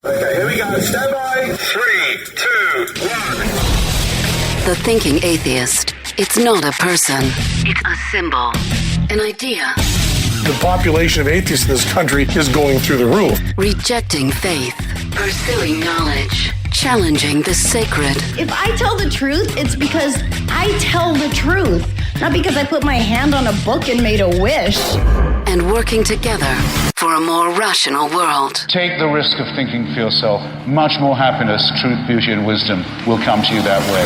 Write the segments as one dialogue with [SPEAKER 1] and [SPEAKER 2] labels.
[SPEAKER 1] Okay, here we go. Stand by. 3, 2, 1.
[SPEAKER 2] The thinking atheist. It's not a person. It's a symbol. An idea.
[SPEAKER 3] The population of atheists in this country is going through the roof.
[SPEAKER 2] Rejecting faith. Pursuing knowledge. Challenging the sacred.
[SPEAKER 4] If I tell the truth, it's because I tell the truth. Not because I put my hand on a book and made a wish.
[SPEAKER 2] And working together for a more rational world.
[SPEAKER 5] Take the risk of thinking for yourself. Much more happiness, truth, beauty, and wisdom will come to you that way.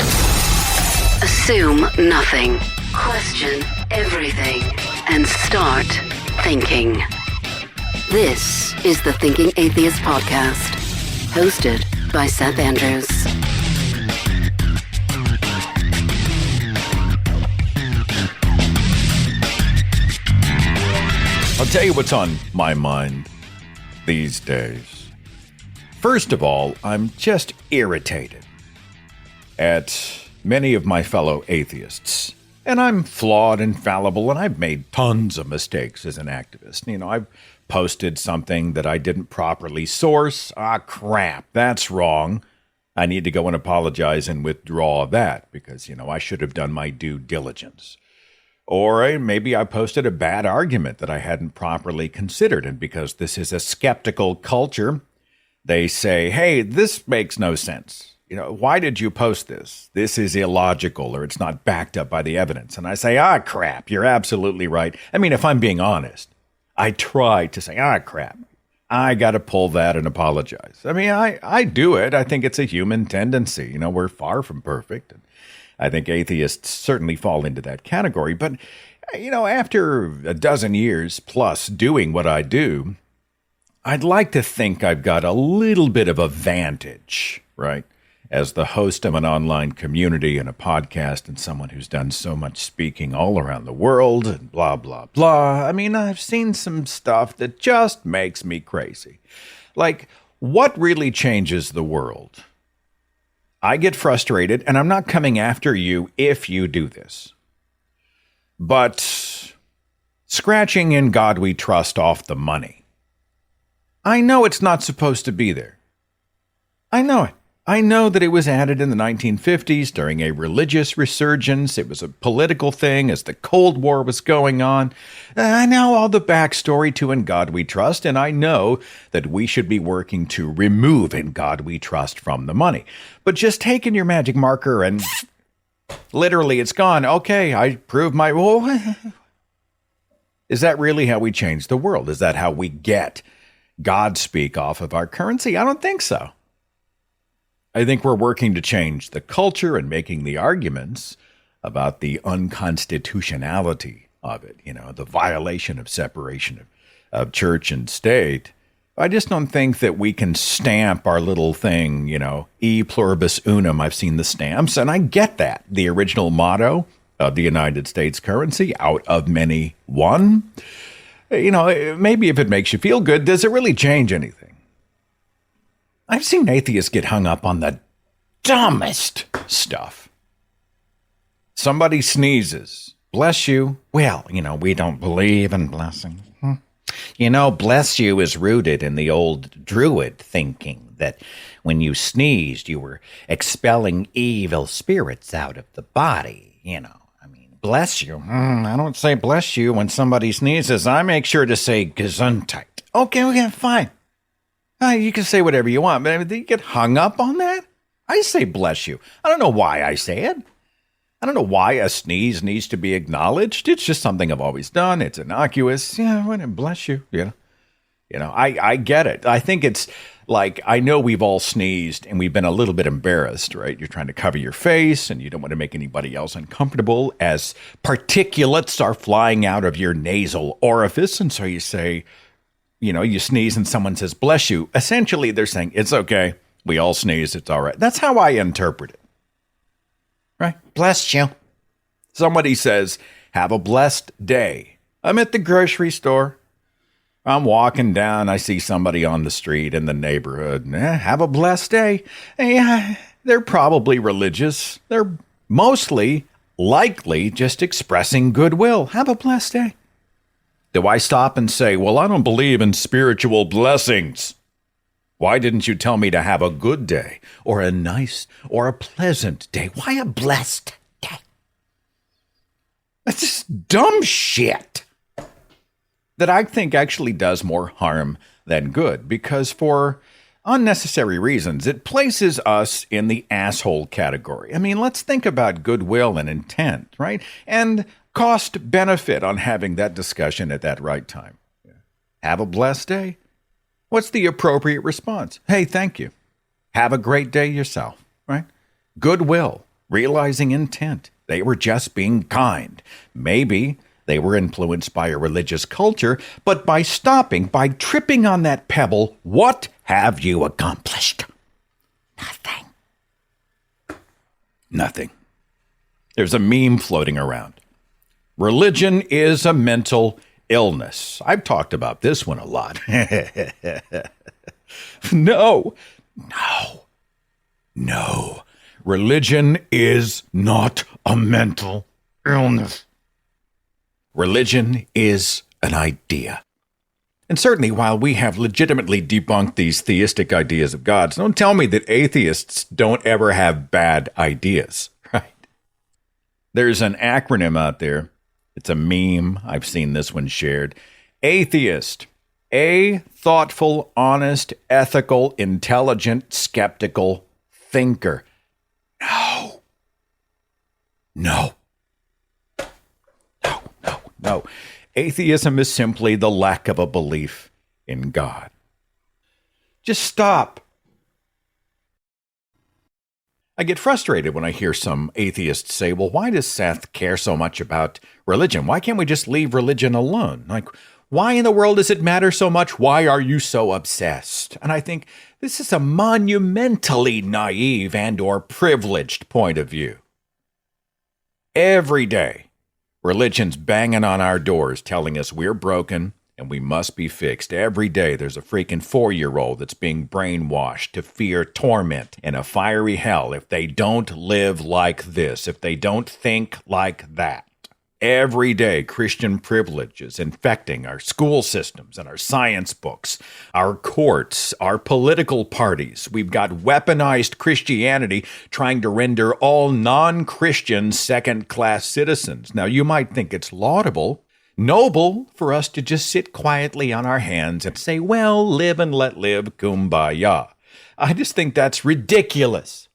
[SPEAKER 2] Assume nothing. Question everything. And start thinking. This is the Thinking Atheist Podcast. Hosted by Seth Andrews.
[SPEAKER 6] I'll tell you what's on my mind these days. First of all, I'm just irritated at many of my fellow atheists. And I'm flawed and fallible, and I've made tons of mistakes as an activist. You know, I've posted something that I didn't properly source. Ah, crap, that's wrong. I need to go and apologize and withdraw that because, you know, I should have done my due diligence. Or maybe I posted a bad argument that I hadn't properly considered. And because this is a skeptical culture, they say, hey, this makes no sense. You know, why did you post this? This is illogical or it's not backed up by the evidence. And I say, ah, crap, you're absolutely right. I mean, if I'm being honest, I try to say, ah, crap, I got to pull that and apologize. I mean, I do it. I think it's a human tendency. You know, we're far from perfect. And I think atheists certainly fall into that category. But, you know, after a dozen years plus doing what I do, I'd like to think I've got a little bit of a vantage, right? As the host of an online community and a podcast and someone who's done so much speaking all around the world and blah, blah, blah. I mean, I've seen some stuff that just makes me crazy. Like, what really changes the world? I get frustrated, and I'm not coming after you if you do this. But scratching In God We Trust off the money. I know it's not supposed to be there. I know it. I know that it was added in the 1950s during a religious resurgence. It was a political thing as the Cold War was going on. I know all the backstory to In God We Trust, and I know that we should be working to remove In God We Trust from the money. But just taking your magic marker and literally it's gone. Okay, I proved my... Is that really how we change the world? Is that how we get God speak off of our currency? I don't think so. I think we're working to change the culture and making the arguments about the unconstitutionality of it, you know, the violation of separation of church and state. I just don't think that we can stamp our little thing, you know, e pluribus unum. I've seen the stamps, and I get that. The original motto of the United States currency, out of many, one. You know, maybe if it makes you feel good, does it really change anything? I've seen atheists get hung up on the dumbest stuff. Somebody sneezes. Bless you. Well, you know, we don't believe in blessing. You know, bless you is rooted in the old Druid thinking that when you sneezed, you were expelling evil spirits out of the body. You know, I mean, bless you. I don't say bless you when somebody sneezes. I make sure to say Gesundheit. Okay, fine. You can say whatever you want, but you get hung up on that? I say bless you. I don't know why I say it. I don't know why a sneeze needs to be acknowledged. It's just something I've always done. It's innocuous. Yeah, bless you. You know, I get it. I think it's like, I know we've all sneezed and we've been a little bit embarrassed, right? You're trying to cover your face and you don't want to make anybody else uncomfortable as particulates are flying out of your nasal orifice. And so you say, you know, you sneeze and someone says, bless you. Essentially, they're saying, it's okay. We all sneeze. It's all right. That's how I interpret it. Right? Bless you. Somebody says, have a blessed day. I'm at the grocery store. I'm walking down. I see somebody on the street in the neighborhood. Have a blessed day. Yeah, they're probably religious. They're mostly likely just expressing goodwill. Have a blessed day. Do I stop and say, well, I don't believe in spiritual blessings? Why didn't you tell me to have a good day or a nice or a pleasant day? Why a blessed day? That's just dumb shit that I think actually does more harm than good, because for unnecessary reasons, it places us in the asshole category. I mean, let's think about goodwill and intent, right? And cost benefit on having that discussion at that right time. Have a blessed day. What's the appropriate response? Hey, thank you. Have a great day yourself, right? Goodwill, realizing intent. They were just being kind. Maybe they were influenced by a religious culture, but by tripping on that pebble, what have you accomplished? Nothing. Nothing. There's a meme floating around. Religion is a mental illness. I've talked about this one a lot. No. Religion is not a mental illness. Religion is an idea. And certainly, while we have legitimately debunked these theistic ideas of gods, don't tell me that atheists don't ever have bad ideas, right? There's an acronym out there. It's a meme. I've seen this one shared. Atheist. A thoughtful, honest, ethical, intelligent, skeptical thinker. No. Atheism is simply the lack of a belief in God. Just stop. I get frustrated when I hear some atheists say, well, why does Seth care so much about religion? Why can't we just leave religion alone? Like, why in the world does it matter so much? Why are you so obsessed? And I think this is a monumentally naive and or privileged point of view. Every day, religion's banging on our doors telling us we're broken and we must be fixed. Every day there's a freaking 4-year-old that's being brainwashed to fear torment in a fiery hell if they don't live like this, if they don't think like that. Every day, Christian privilege is infecting our school systems and our science books, our courts, our political parties. We've got weaponized Christianity trying to render all non-Christians second-class citizens. Now, you might think it's laudable, noble for us to just sit quietly on our hands and say, well, live and let live, kumbaya. I just think that's ridiculous.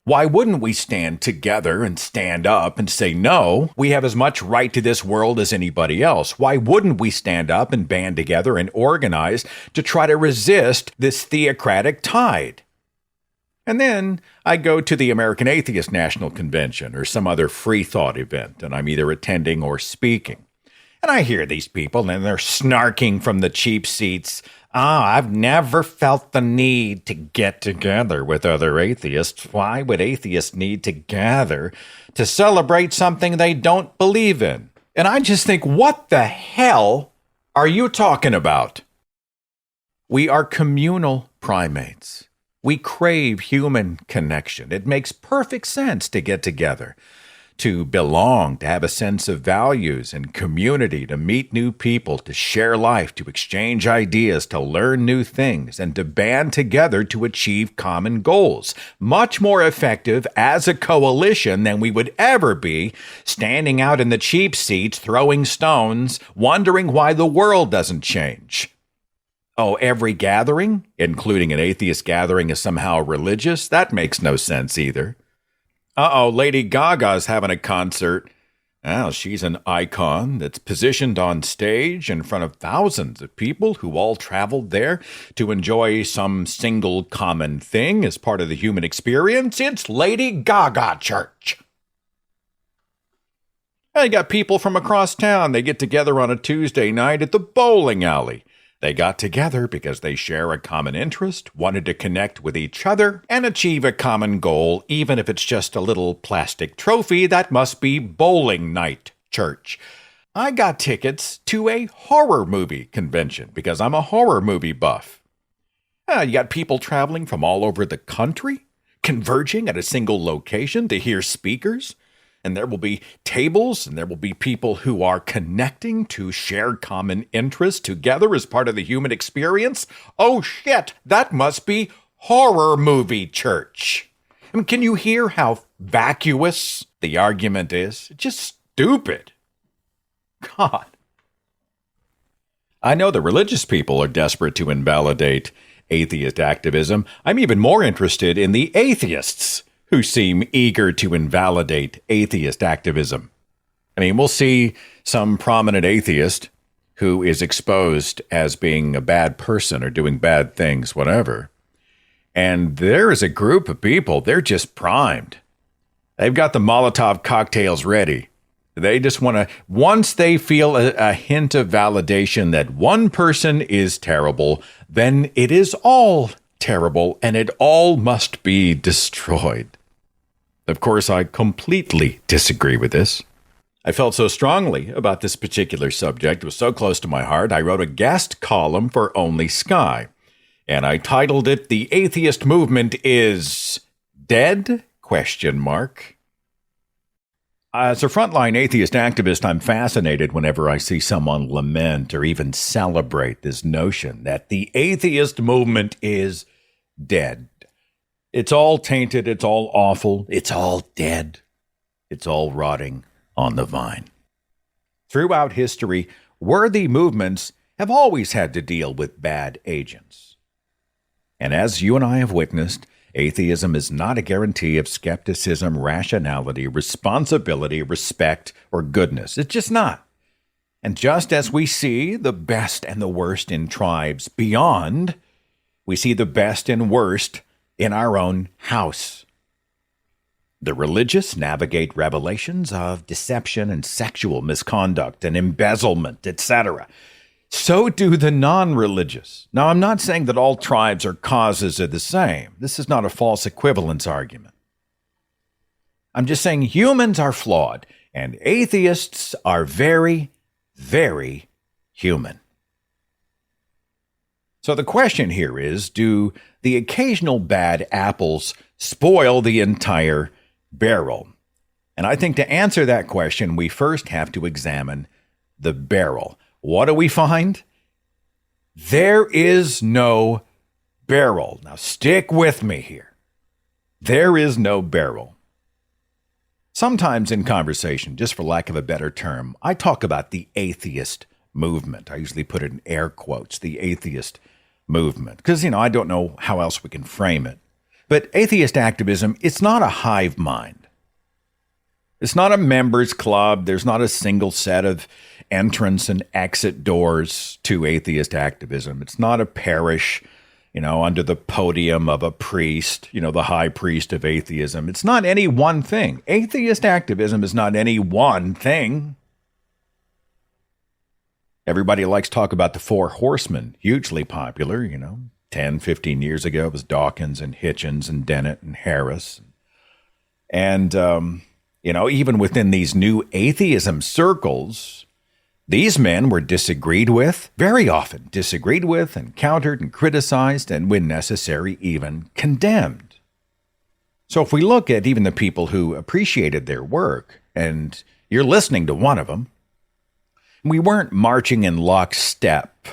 [SPEAKER 6] Why wouldn't we stand together and stand up and say, no, we have as much right to this world as anybody else? Why wouldn't we stand up and band together and organize to try to resist this theocratic tide? And then I go to the American Atheist National Convention or some other free thought event, and I'm either attending or speaking. And I hear these people, and they're snarking from the cheap seats. I've never felt the need to get together with other atheists. Why would atheists need to gather to celebrate something they don't believe in? And I just think, what the hell are you talking about? We are communal primates. We crave human connection. It makes perfect sense to get together, to belong, to have a sense of values and community, to meet new people, to share life, to exchange ideas, to learn new things, and to band together to achieve common goals. Much more effective as a coalition than we would ever be standing out in the cheap seats, throwing stones, wondering why the world doesn't change. Oh, every gathering, including an atheist gathering, is somehow religious? That makes no sense either. Lady Gaga's having a concert. Well, she's an icon that's positioned on stage in front of thousands of people who all traveled there to enjoy some single common thing as part of the human experience. It's Lady Gaga Church. I got people from across town. They get together on a Tuesday night at the bowling alley. They got together because they share a common interest, wanted to connect with each other, and achieve a common goal, even if it's just a little plastic trophy. That must be bowling night church. I got tickets to a horror movie convention because I'm a horror movie buff. You got people traveling from all over the country, converging at a single location to hear speakers. and there will be tables, and there will be people who are connecting to shared common interests together as part of the human experience. Oh shit, that must be horror movie church. I mean, can you hear how vacuous the argument is? It's just stupid. God. I know the religious people are desperate to invalidate atheist activism. I'm even more interested in the atheists who seem eager to invalidate atheist activism. I mean, we'll see some prominent atheist who is exposed as being a bad person or doing bad things, whatever. And there is a group of people, they're just primed. They've got the Molotov cocktails ready. They just want to, once they feel a hint of validation that one person is terrible, then it is all terrible and it all must be destroyed. Of course, I completely disagree with this. I felt so strongly about this particular subject, it was so close to my heart, I wrote a guest column for Only Sky. And I titled it, "The Atheist Movement is Dead?" ? As a frontline atheist activist, I'm fascinated whenever I see someone lament or even celebrate this notion that the atheist movement is dead. It's all tainted, it's all awful, it's all dead, it's all rotting on the vine. Throughout history, worthy movements have always had to deal with bad agents. And as you and I have witnessed, atheism is not a guarantee of skepticism, rationality, responsibility, respect, or goodness. It's just not. And just as we see the best and the worst in tribes beyond, we see the best and worst in our own house. The religious navigate revelations of deception and sexual misconduct and embezzlement, etc. So do the non-religious. Now, I'm not saying that all tribes or causes are the same. This is not a false equivalence argument. I'm just saying humans are flawed, and atheists are very, very human. So the question here is, do the occasional bad apples spoil the entire barrel? And I think to answer that question, we first have to examine the barrel. What do we find? There is no barrel. Now stick with me here. There is no barrel. Sometimes in conversation, just for lack of a better term, I talk about the atheist movement. I usually put it in air quotes, the atheist movement, because, I don't know how else we can frame it. But atheist activism, it's not a hive mind. It's not a members club. There's not a single set of entrance and exit doors to atheist activism. It's not a parish, under the podium of a priest, the high priest of atheism. It's not any one thing. Atheist activism is not any one thing. Everybody likes to talk about the Four Horsemen, hugely popular, 10, 15 years ago. It was Dawkins and Hitchens and Dennett and Harris. And, even within these new atheism circles, these men were disagreed with, very often disagreed with and countered and criticized and, when necessary, even condemned. So if we look at even the people who appreciated their work, and you're listening to one of them, we weren't marching in lockstep.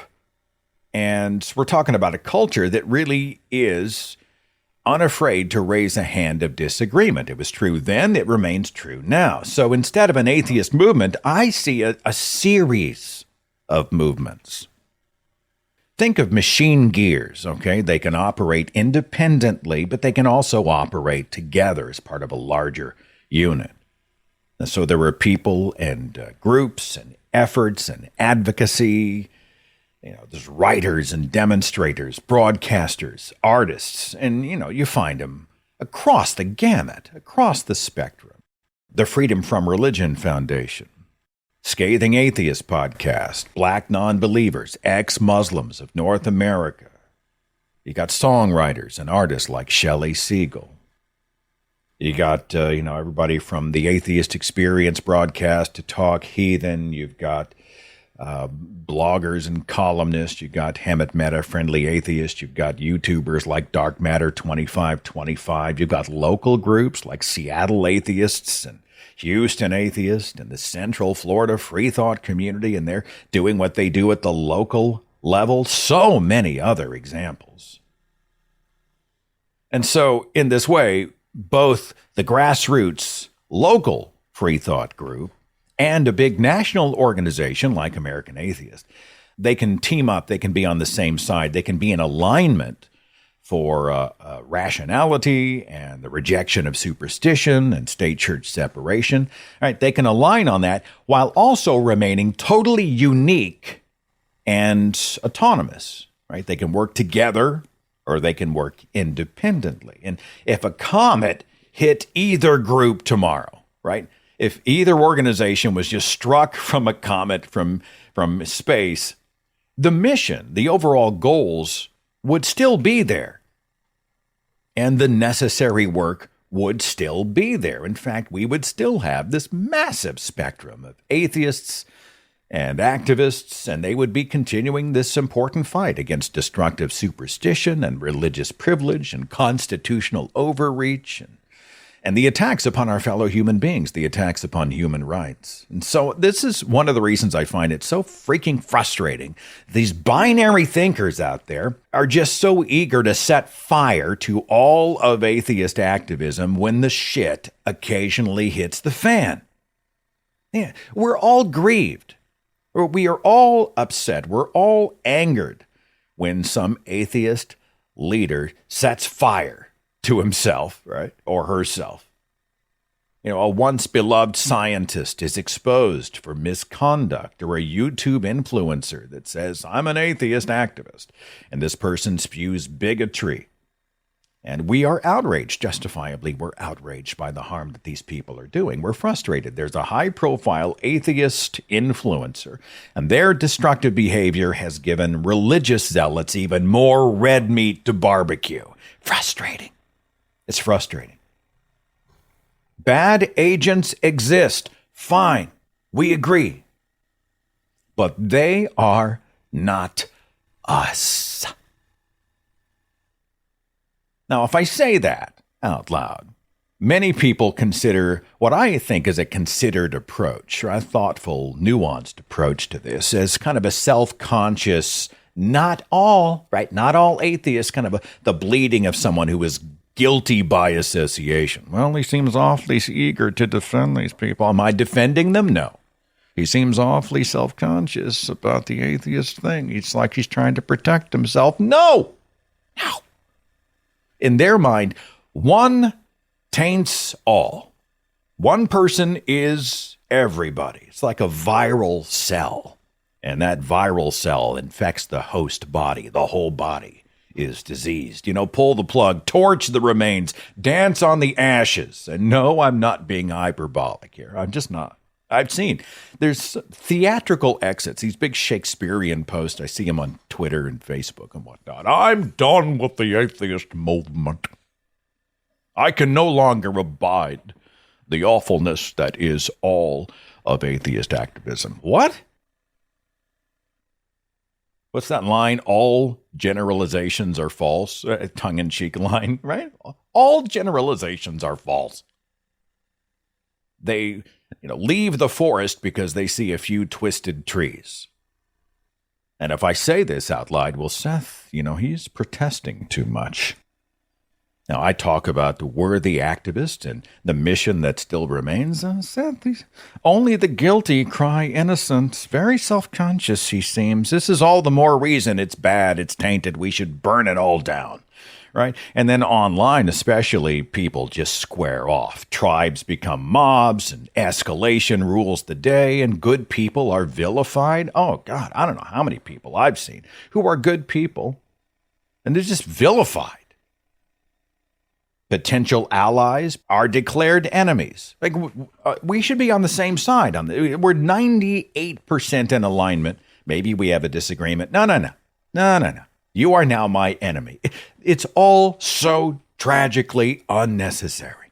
[SPEAKER 6] And we're talking about a culture that really is unafraid to raise a hand of disagreement. It was true then, it remains true now. So instead of an atheist movement, I see a series of movements. Think of machine gears, okay? They can operate independently, but they can also operate together as part of a larger unit. And so there were people and groups and efforts and advocacy. There's writers and demonstrators, broadcasters, artists, and, you find them across the gamut, across the spectrum. The Freedom from Religion Foundation, Scathing Atheist Podcast, Black Non-Believers, Ex-Muslims of North America. You got songwriters and artists like Shelley Siegel. You got, everybody from the Atheist Experience broadcast to Talk Heathen. You've got bloggers and columnists. You've got Hemet Meta, Friendly Atheist. You've got YouTubers like Dark Matter 2525. You've got local groups like Seattle Atheists and Houston Atheist and the Central Florida Free Thought Community, and they're doing what they do at the local level. So many other examples. And so in this way, both the grassroots local free thought group and a big national organization like American Atheist, they can team up, they can be on the same side, they can be in alignment for rationality and the rejection of superstition and state-church separation. Right? They can align on that while also remaining totally unique and autonomous. Right? They can work together or they can work independently. And if a comet hit either group tomorrow, right? If either organization was just struck from a comet from space, the mission, the overall goals would still be there. And the necessary work would still be there. In fact, we would still have this massive spectrum of atheists and activists, and they would be continuing this important fight against destructive superstition and religious privilege and constitutional overreach and the attacks upon our fellow human beings, the attacks upon human rights. And so this is one of the reasons I find it so freaking frustrating. These binary thinkers out there are just so eager to set fire to all of atheist activism when the shit occasionally hits the fan. Yeah, we're all grieved. We are all upset. We're all angered when some atheist leader sets fire to himself, right, or herself. You know, a once beloved scientist is exposed for misconduct, or a YouTube influencer that says, I'm an atheist activist, and this person spews bigotry. And we are outraged, justifiably, we're outraged by the harm that these people are doing. We're frustrated. There's a high-profile atheist influencer, and their destructive behavior has given religious zealots even more red meat to barbecue. Frustrating. It's frustrating. Bad agents exist. Fine. We agree. But they are not us. Now, if I say that out loud, many people consider what I think is a considered approach, or a thoughtful, nuanced approach to this, as kind of a self-conscious, not all atheists, kind of the bleeding of someone who is guilty by association. Well, he seems awfully eager to defend these people. Am I defending them? No. He seems awfully self-conscious about the atheist thing. It's like he's trying to protect himself. No. In their mind, one taints all. One person is everybody. It's like a viral cell. And that viral cell infects the host body. The whole body is diseased. You know, pull the plug, torch the remains, dance on the ashes. And no, I'm not being hyperbolic here. I'm just not. I've seen there's theatrical exits, these big Shakespearean posts. I see them on Twitter and Facebook and whatnot. I'm done with the atheist movement. I can no longer abide the awfulness that is all of atheist activism. What? What's that line? All generalizations are false. Tongue-in-cheek line, right? All generalizations are false. They leave the forest because they see a few twisted trees. And if I say this out loud, well, Seth, he's protesting too much. Now, I talk about the worthy activist and the mission that still remains. Seth, only the guilty cry innocent. Very self-conscious, he seems. This is all the more reason it's bad, it's tainted. We should burn it all down. Right? And then online, especially, people just square off. Tribes become mobs and escalation rules the day, and good people are vilified. Oh, God, I don't know how many people I've seen who are good people, and they're just vilified. Potential allies are declared enemies. Like, we should be on the same side. We're 98% in alignment. Maybe we have a disagreement. No. You are now my enemy. It's all so tragically unnecessary.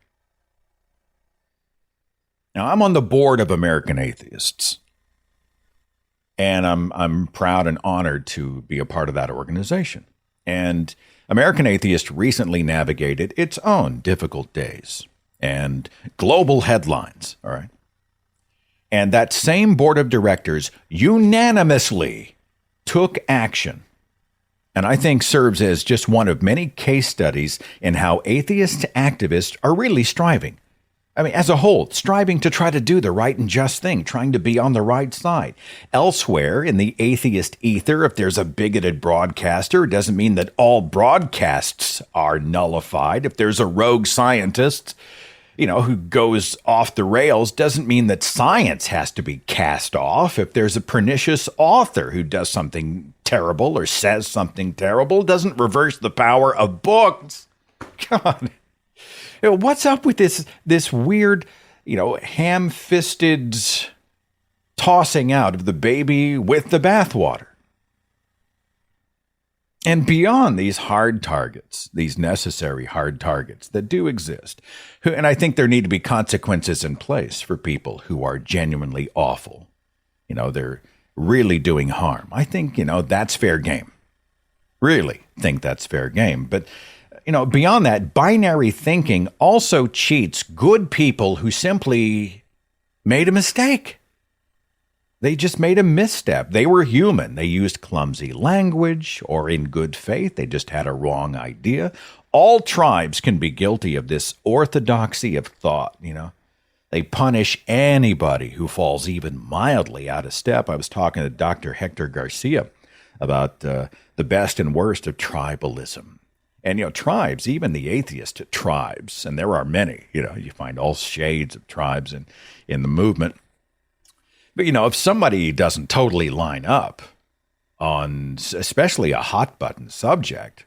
[SPEAKER 6] Now, I'm on the board of American Atheists. And I'm proud and honored to be a part of that organization. And American Atheist recently navigated its own difficult days and global headlines, all right? And that same board of directors unanimously took action, and I think serves as just one of many case studies in how atheist activists are really striving. I mean, as a whole, striving to try to do the right and just thing, trying to be on the right side. Elsewhere in the atheist ether, if there's a bigoted broadcaster, it doesn't mean that all broadcasts are nullified. If there's a rogue scientist, who goes off the rails, doesn't mean that science has to be cast off. If there's a pernicious author who does something terrible or says something terrible, doesn't reverse the power of books. God. What's up with this weird, ham-fisted tossing out of the baby with the bathwater? And beyond these hard targets, these necessary hard targets that do exist, and I think there need to be consequences in place for people who are genuinely awful. They're really doing harm. I think, that's fair game. Really think that's fair game. But beyond that, binary thinking also cheats good people who simply made a mistake. They just made a misstep. They were human. They used clumsy language, or in good faith, they just had a wrong idea. All tribes can be guilty of this orthodoxy of thought, They punish anybody who falls even mildly out of step. I was talking to Dr. Hector Garcia about the best and worst of tribalism. And, tribes, even the atheist tribes, and there are many, you find all shades of tribes in the movement. But, if somebody doesn't totally line up on especially a hot button subject,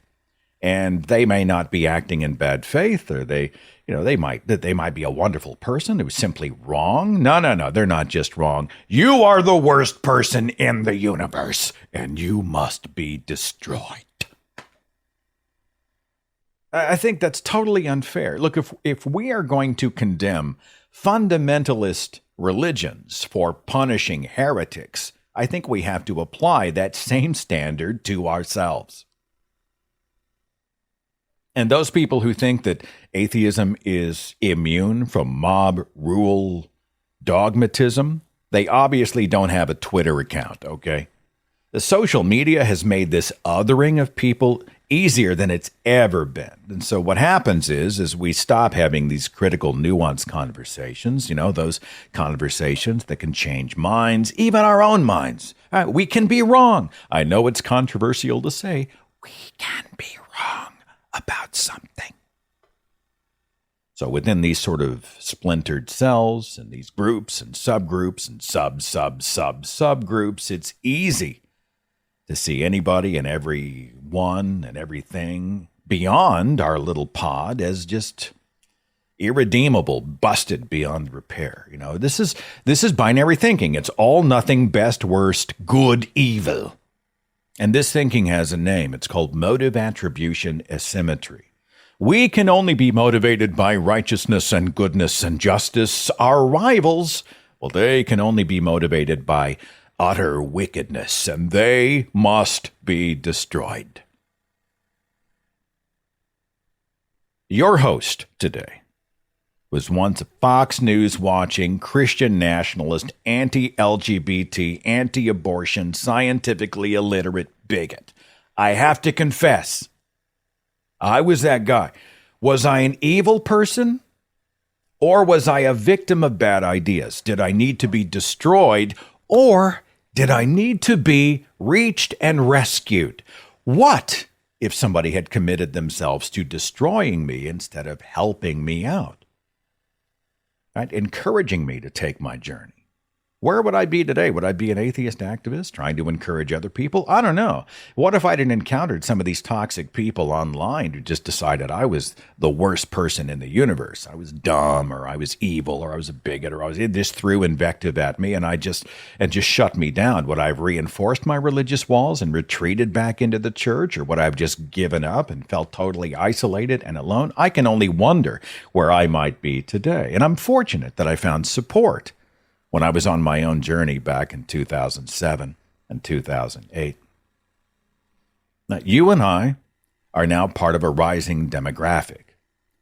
[SPEAKER 6] and they may not be acting in bad faith, or they might be a wonderful person who's simply wrong. No, they're not just wrong. You are the worst person in the universe, and you must be destroyed. I think that's totally unfair. Look, if we are going to condemn fundamentalist religions for punishing heretics, I think we have to apply that same standard to ourselves. And those people who think that atheism is immune from mob rule dogmatism, they obviously don't have a Twitter account, okay? The social media has made this othering of people easier than it's ever been. And so what happens is we stop having these critical, nuanced conversations, those conversations that can change minds, even our own minds. We can be wrong. I know it's controversial to say, we can be wrong about something. So within these sort of splintered cells and these groups and subgroups and subgroups, it's easy to see anybody and everyone and everything beyond our little pod as just irredeemable, busted beyond repair. This is binary thinking. It's all, nothing, best, worst, good, evil. And this thinking has a name. It's called motive attribution asymmetry. We can only be motivated by righteousness and goodness and justice. Our rivals, well, they can only be motivated by utter wickedness, and they must be destroyed. Your host today was once a Fox News watching, Christian nationalist, anti-LGBT, anti-abortion, scientifically illiterate bigot. I have to confess, I was that guy. Was I an evil person? Or was I a victim of bad ideas? Did I need to be destroyed? Or did I need to be reached and rescued? What if somebody had committed themselves to destroying me instead of helping me out? Right? Encouraging me to take my journey. Where would I be today? Would I be an atheist activist trying to encourage other people? I don't know. What if I hadn't encountered some of these toxic people online who just decided I was the worst person in the universe? I was dumb, or I was evil, or I was a bigot, or they just threw invective at me and just shut me down. Would I have reinforced my religious walls and retreated back into the church, or would I have just given up and felt totally isolated and alone? I can only wonder where I might be today. And I'm fortunate that I found support when I was on my own journey back in 2007. in 2008. Now, you and I are now part of a rising demographic,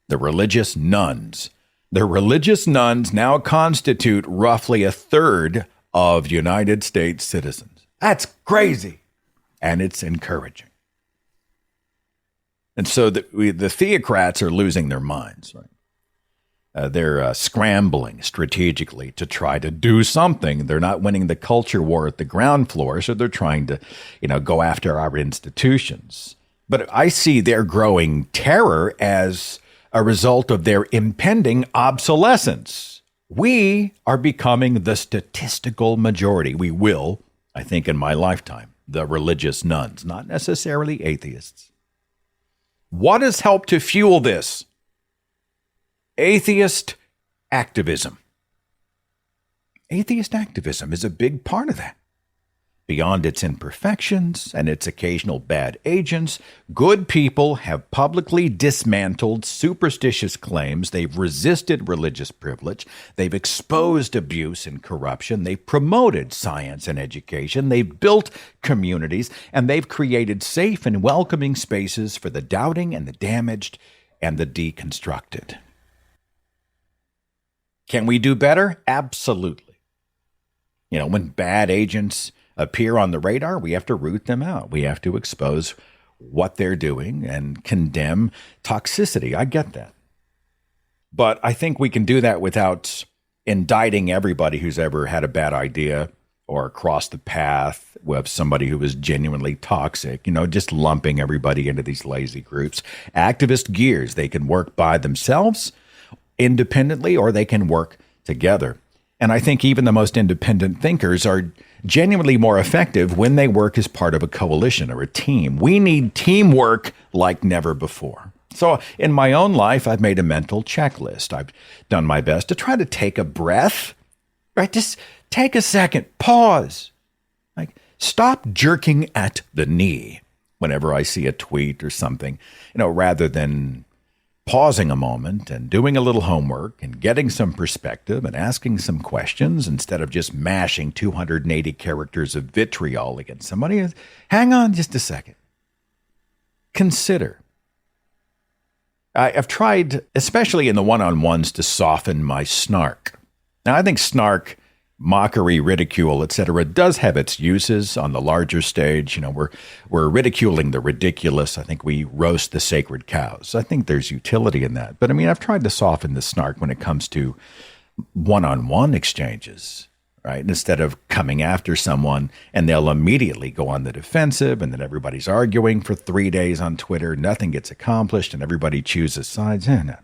[SPEAKER 6] the religious nuns. The religious nuns now constitute roughly a third of United States citizens. That's crazy, and it's encouraging. And so the theocrats are losing their minds, right? They're scrambling strategically to try to do something. They're not winning the culture war at the ground floor, so they're trying to, go after our institutions. But I see their growing terror as a result of their impending obsolescence. We are becoming the statistical majority. We will, I think, in my lifetime, the religious nuns, not necessarily atheists. What has helped to fuel this? Atheist activism. Atheist activism is a big part of that. Beyond its imperfections and its occasional bad agents, good people have publicly dismantled superstitious claims. They've resisted religious privilege. They've exposed abuse and corruption. They've promoted science and education. They've built communities, and they've created safe and welcoming spaces for the doubting and the damaged and the deconstructed. Can we do better? Absolutely. When bad agents appear on the radar, we have to root them out. We have to expose what they're doing and condemn toxicity. I get that. But I think we can do that without indicting everybody who's ever had a bad idea or crossed the path with somebody who was genuinely toxic, just lumping everybody into these lazy groups. Activist gears, they can work by themselves independently, or they can work together. And I think even the most independent thinkers are genuinely more effective when they work as part of a coalition or a team. We need teamwork like never before. So in my own life, I've made a mental checklist. I've done my best to try to take a breath, right? Just take a second, pause. Like, stop jerking at the knee whenever I see a tweet or something, rather than pausing a moment and doing a little homework and getting some perspective and asking some questions instead of just mashing 280 characters of vitriol against somebody. Hang on just a second. Consider. I've tried, especially in the one-on-ones, to soften my snark. Now, I think snark, mockery, ridicule, etc., does have its uses on the larger stage. We're ridiculing the ridiculous. I think we roast the sacred cows. I think there's utility in that. But I've tried to soften the snark when it comes to one-on-one exchanges, right? Instead of coming after someone and they'll immediately go on the defensive, and then everybody's arguing for 3 days on Twitter, nothing gets accomplished, and everybody chooses sides. No.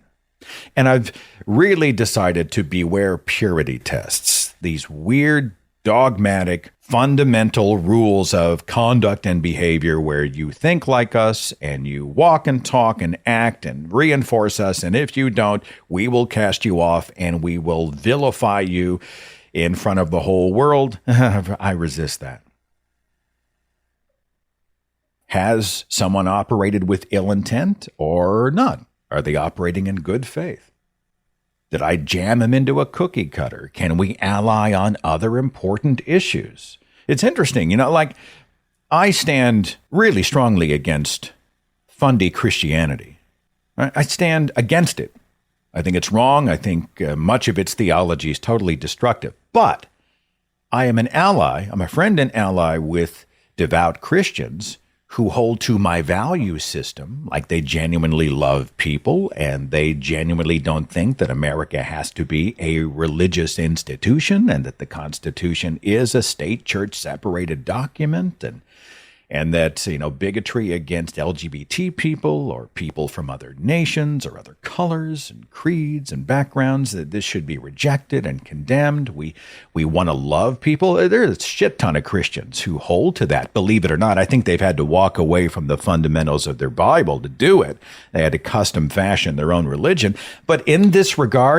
[SPEAKER 6] And I've really decided to beware purity tests, these weird, dogmatic, fundamental rules of conduct and behavior where you think like us and you walk and talk and act and reinforce us. And if you don't, we will cast you off and we will vilify you in front of the whole world. I resist that. Has someone operated with ill intent or not? Are they operating in good faith? Did I jam them into a cookie cutter? Can we ally on other important issues? It's interesting, I stand really strongly against fundy Christianity. I stand against it. I think it's wrong. I think much of its theology is totally destructive. But I am an ally. I'm a friend and ally with devout Christians who hold to my value system, like they genuinely love people and they genuinely don't think that America has to be a religious institution and that the Constitution is a state-church separated document, and that, bigotry against LGBT people or people from other nations or other colors and creeds and backgrounds, that this should be rejected and condemned. We want to love people. There's a shit ton of Christians who hold to that, believe it or not. I think they've had to walk away from the fundamentals of their Bible to do it. They had to custom fashion their own religion. But in these regards,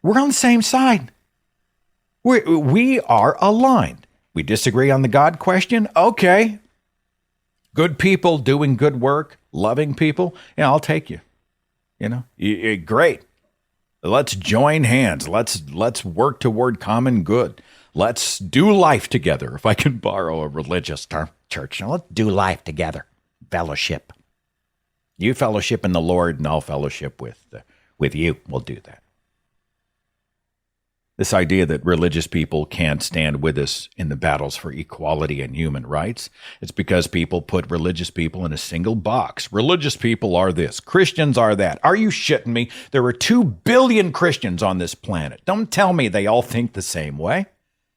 [SPEAKER 6] we're on the same side. We are aligned. We disagree on the God question. Okay. Good people doing good work, loving people. Yeah, I'll take you. Great. Let's join hands. Let's work toward common good. Let's do life together, if I can borrow a religious term. Church, now let's do life together. Fellowship. You fellowship in the Lord, and I'll fellowship with you. We'll do that. This idea that religious people can't stand with us in the battles for equality and human rights, it's because people put religious people in a single box. Religious people are this. Christians are that. Are you shitting me? There are 2 billion Christians on this planet. Don't tell me they all think the same way.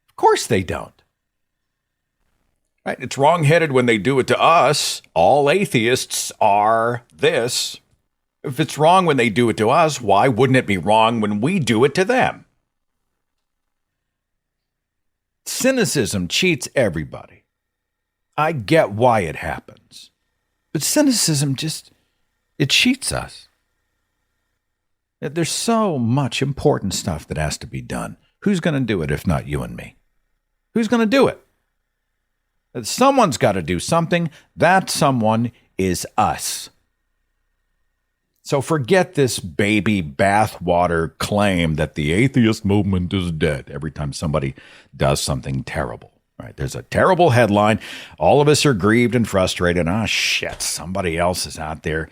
[SPEAKER 6] Of course they don't. Right? It's wrong-headed when they do it to us. All atheists are this. If it's wrong when they do it to us, why wouldn't it be wrong when we do it to them? Cynicism cheats everybody. I get why it happens. But cynicism it cheats us. There's so much important stuff that has to be done. Who's going to do it if not you and me? Who's going to do it? Someone's got to do something. That someone is us. So forget this baby bathwater claim that the atheist movement is dead every time somebody does something terrible. Right? There's a terrible headline. All of us are grieved and frustrated. Shit, somebody else is out there,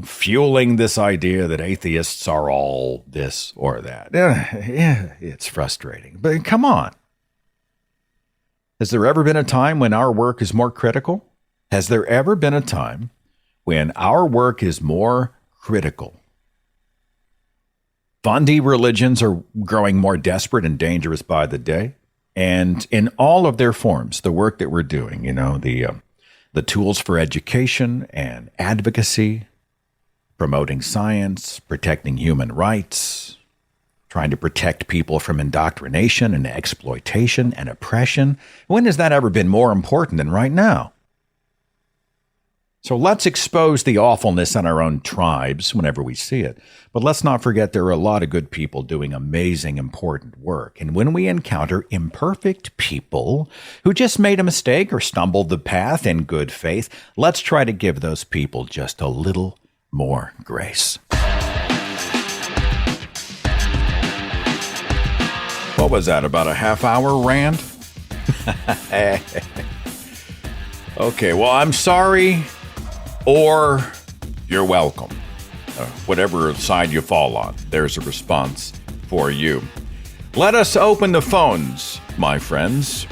[SPEAKER 6] fueling this idea that atheists are all this or that. Yeah, it's frustrating. But come on. Has there ever been a time when our work is more critical? Has there ever been a time when our work is more critical? Fundy religions are growing more desperate and dangerous by the day. And in all of their forms, the work that we're doing, the tools for education and advocacy, promoting science, protecting human rights, trying to protect people from indoctrination and exploitation and oppression. When has that ever been more important than right now? So let's expose the awfulness in our own tribes whenever we see it. But let's not forget there are a lot of good people doing amazing, important work. And when we encounter imperfect people who just made a mistake or stumbled the path in good faith, let's try to give those people just a little more grace. What was that, about a half-hour rant? Okay, well, I'm sorry, or you're welcome. Whatever side you fall on, there's a response for you. Let us open the phones, my friends.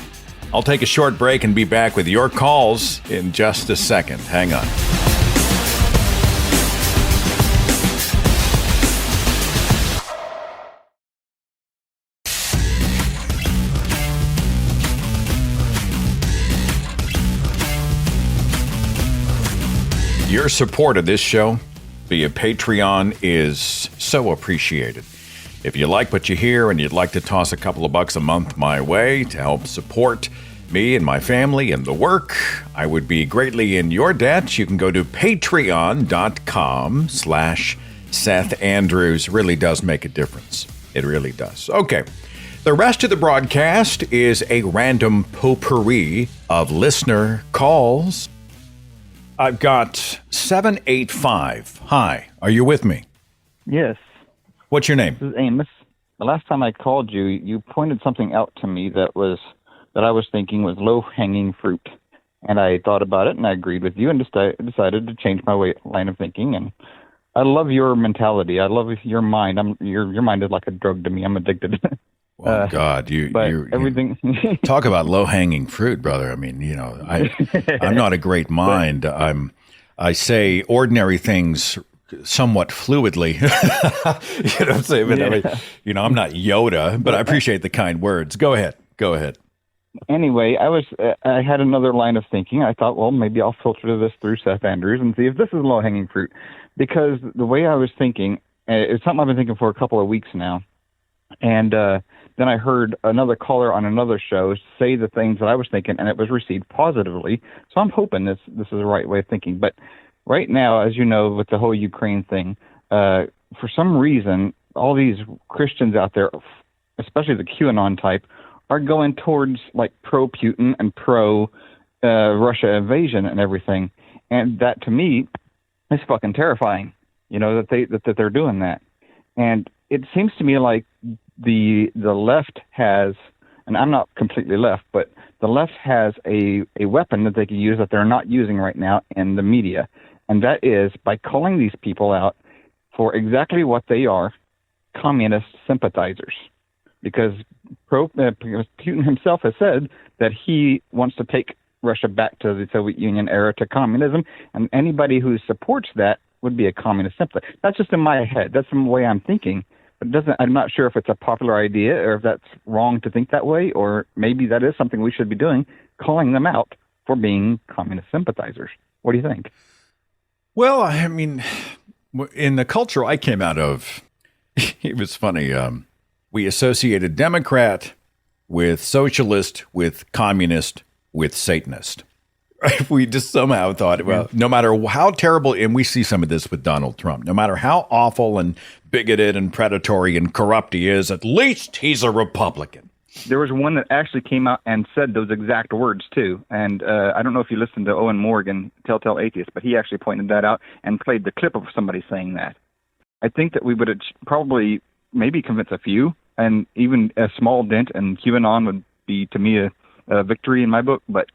[SPEAKER 6] I'll take a short break and be back with your calls in just a second. Hang on. Your support of this show via Patreon is so appreciated. If you like what you hear and you'd like to toss a couple of bucks a month my way to help support me and my family and the work, I would be greatly in your debt. You can go to patreon.com/Seth Andrews. Really does make a difference. It really does. Okay. The rest of the broadcast is a random potpourri of listener calls. I've got 785. Hi, are you with me?
[SPEAKER 7] Yes.
[SPEAKER 6] What's your name?
[SPEAKER 7] This is Amos. The last time I called you, you pointed something out to me that I was thinking was low-hanging fruit. And I thought about it, and I agreed with you, and decided to change my line of thinking. And I love your mentality. I love your mind. Your mind is like a drug to me. I'm addicted.
[SPEAKER 6] Oh God,
[SPEAKER 7] everything.
[SPEAKER 6] Talk about low-hanging fruit, brother. I mean, I'm not a great mind. I say ordinary things somewhat fluidly. You know what I'm saying? But I'm not Yoda, but I appreciate the kind words. Go ahead.
[SPEAKER 7] Anyway, I had another line of thinking. I thought, well, maybe I'll filter this through Seth Andrews and see if this is low-hanging fruit. Because the way I was thinking, it's something I've been thinking for a couple of weeks now. And then I heard another caller on another show say the things that I was thinking, and it was received positively. So I'm hoping this is the right way of thinking. But right now, as you know, with the whole Ukraine thing, for some reason, all these Christians out there, especially the QAnon type, are going towards like pro-Putin and pro-Russia invasion and everything. And that, to me, is fucking terrifying, that they're doing that. And it seems to me like the left has and I'm not completely left, but the left has a weapon that they can use that they're not using right now in the media, and that is by calling these people out for exactly what they are, communist sympathizers. Because Putin himself has said that he wants to take Russia back to the Soviet Union era to communism, and anybody who supports that would be a communist sympathizer. That's just in my head. That's the way I'm thinking. But I'm not sure if it's a popular idea or if that's wrong to think that way, or maybe that is something we should be doing, calling them out for being communist sympathizers. What do you think?
[SPEAKER 6] Well, I mean, in the culture I came out of, it was funny. We associated Democrat with socialist, with communist, with Satanist. Right? We just somehow thought, well, no matter how terrible, and we see some of this with Donald Trump, no matter how awful and bigoted and predatory and corrupt he is, at least he's a Republican.
[SPEAKER 7] There was one that actually came out and said those exact words, too. And I don't know if you listened to Owen Morgan, Telltale Atheist, but he actually pointed that out and played the clip of somebody saying that. I think that we would probably maybe convince a few, and even a small dent, and QAnon would be, to me, a victory in my book. But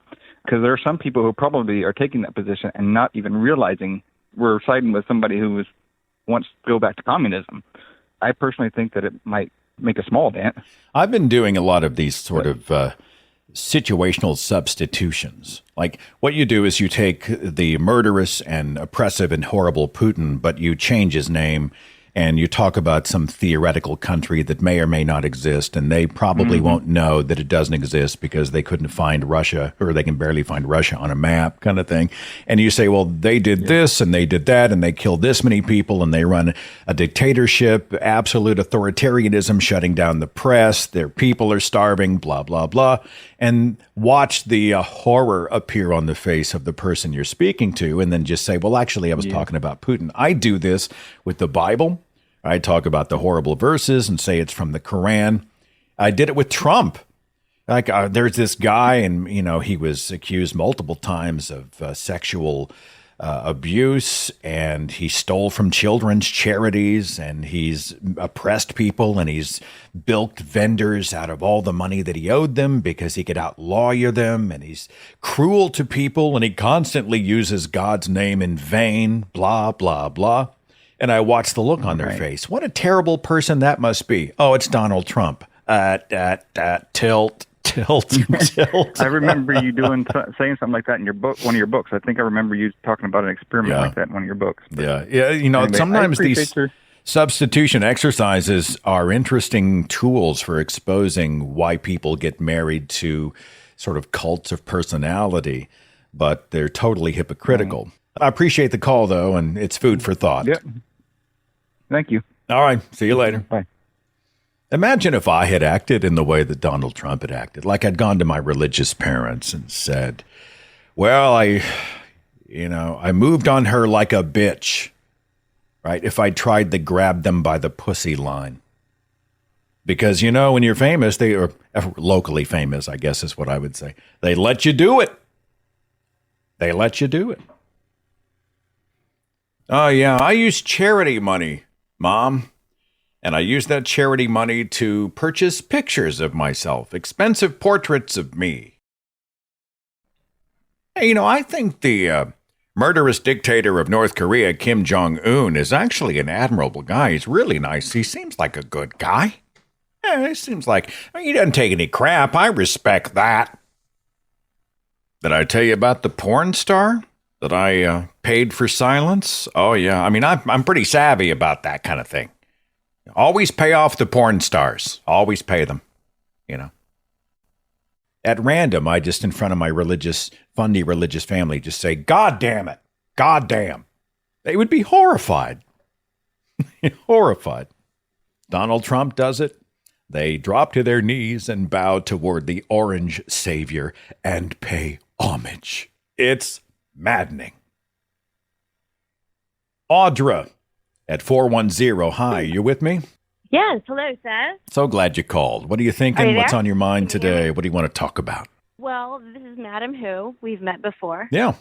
[SPEAKER 7] because there are some people who probably are taking that position and not even realizing we're siding with somebody who wants to go back to communism. I personally think that it might make a small dent.
[SPEAKER 6] I've been doing a lot of these sort of situational substitutions. Like what you do is you take the murderous and oppressive and horrible Putin, but you change his name and you talk about some theoretical country that may or may not exist, and they probably won't know that it doesn't exist because they couldn't find Russia, or they can barely find Russia on a map, kind of thing. And you say, well, they did this and they did that, and they killed this many people, and they run a dictatorship, absolute authoritarianism, shutting down the press, their people are starving, blah, blah, blah. And watch the horror appear on the face of the person you're speaking to, and then just say, well, actually, I was talking about Putin. I do this with the Bible. I talk about the horrible verses and say it's from the Quran. I did it with Trump. Like there's this guy, and he was accused multiple times of sexual abuse, and he stole from children's charities, and he's oppressed people, and he's bilked vendors out of all the money that he owed them because he could outlawyer them, and he's cruel to people, and he constantly uses God's name in vain, blah, blah, blah. And I watched the look on their face. What a terrible person that must be. Oh, it's Donald Trump. Tilt.
[SPEAKER 7] I remember you saying something like that in your book, one of your books. I think I remember you talking about an experiment like that in one of your books. But anyway,
[SPEAKER 6] sometimes these substitution exercises are interesting tools for exposing why people get married to sort of cults of personality, but they're totally hypocritical. I appreciate the call, though, and it's food for thought.
[SPEAKER 7] Yep. Thank you.
[SPEAKER 6] All right. See you later.
[SPEAKER 7] Bye.
[SPEAKER 6] Imagine if I had acted in the way that Donald Trump had acted, like I'd gone to my religious parents and said, well, I moved on her like a bitch, right? If I tried to grab them by the pussy line. Because, when you're famous, they are locally famous, I guess is what I would say. They let you do it. They let you do it. Oh, yeah, I use charity money, Mom. And I use that charity money to purchase pictures of myself, expensive portraits of me. Hey, I think the murderous dictator of North Korea, Kim Jong-un, is actually an admirable guy. He's really nice. He seems like a good guy. Yeah, he seems like he doesn't take any crap. I respect that. Did I tell you about the porn star that I paid for silence? Oh, yeah. I mean, I'm pretty savvy about that kind of thing. Always pay off the porn stars. Always pay them, At random, I just, in front of my funny religious family, just say, God damn it. God damn. They would be horrified. Horrified. Donald Trump does it. They drop to their knees and bow toward the orange savior and pay homage. It's maddening. Audra at 410. Hi, you with me?
[SPEAKER 8] Yes. Hello, Seth.
[SPEAKER 6] So glad you called. What are you thinking?
[SPEAKER 8] Are you
[SPEAKER 6] What's
[SPEAKER 8] there?
[SPEAKER 6] on your mind today? What do you want to talk about?
[SPEAKER 8] Well, this is Madam Who. We've met before.
[SPEAKER 6] Yeah.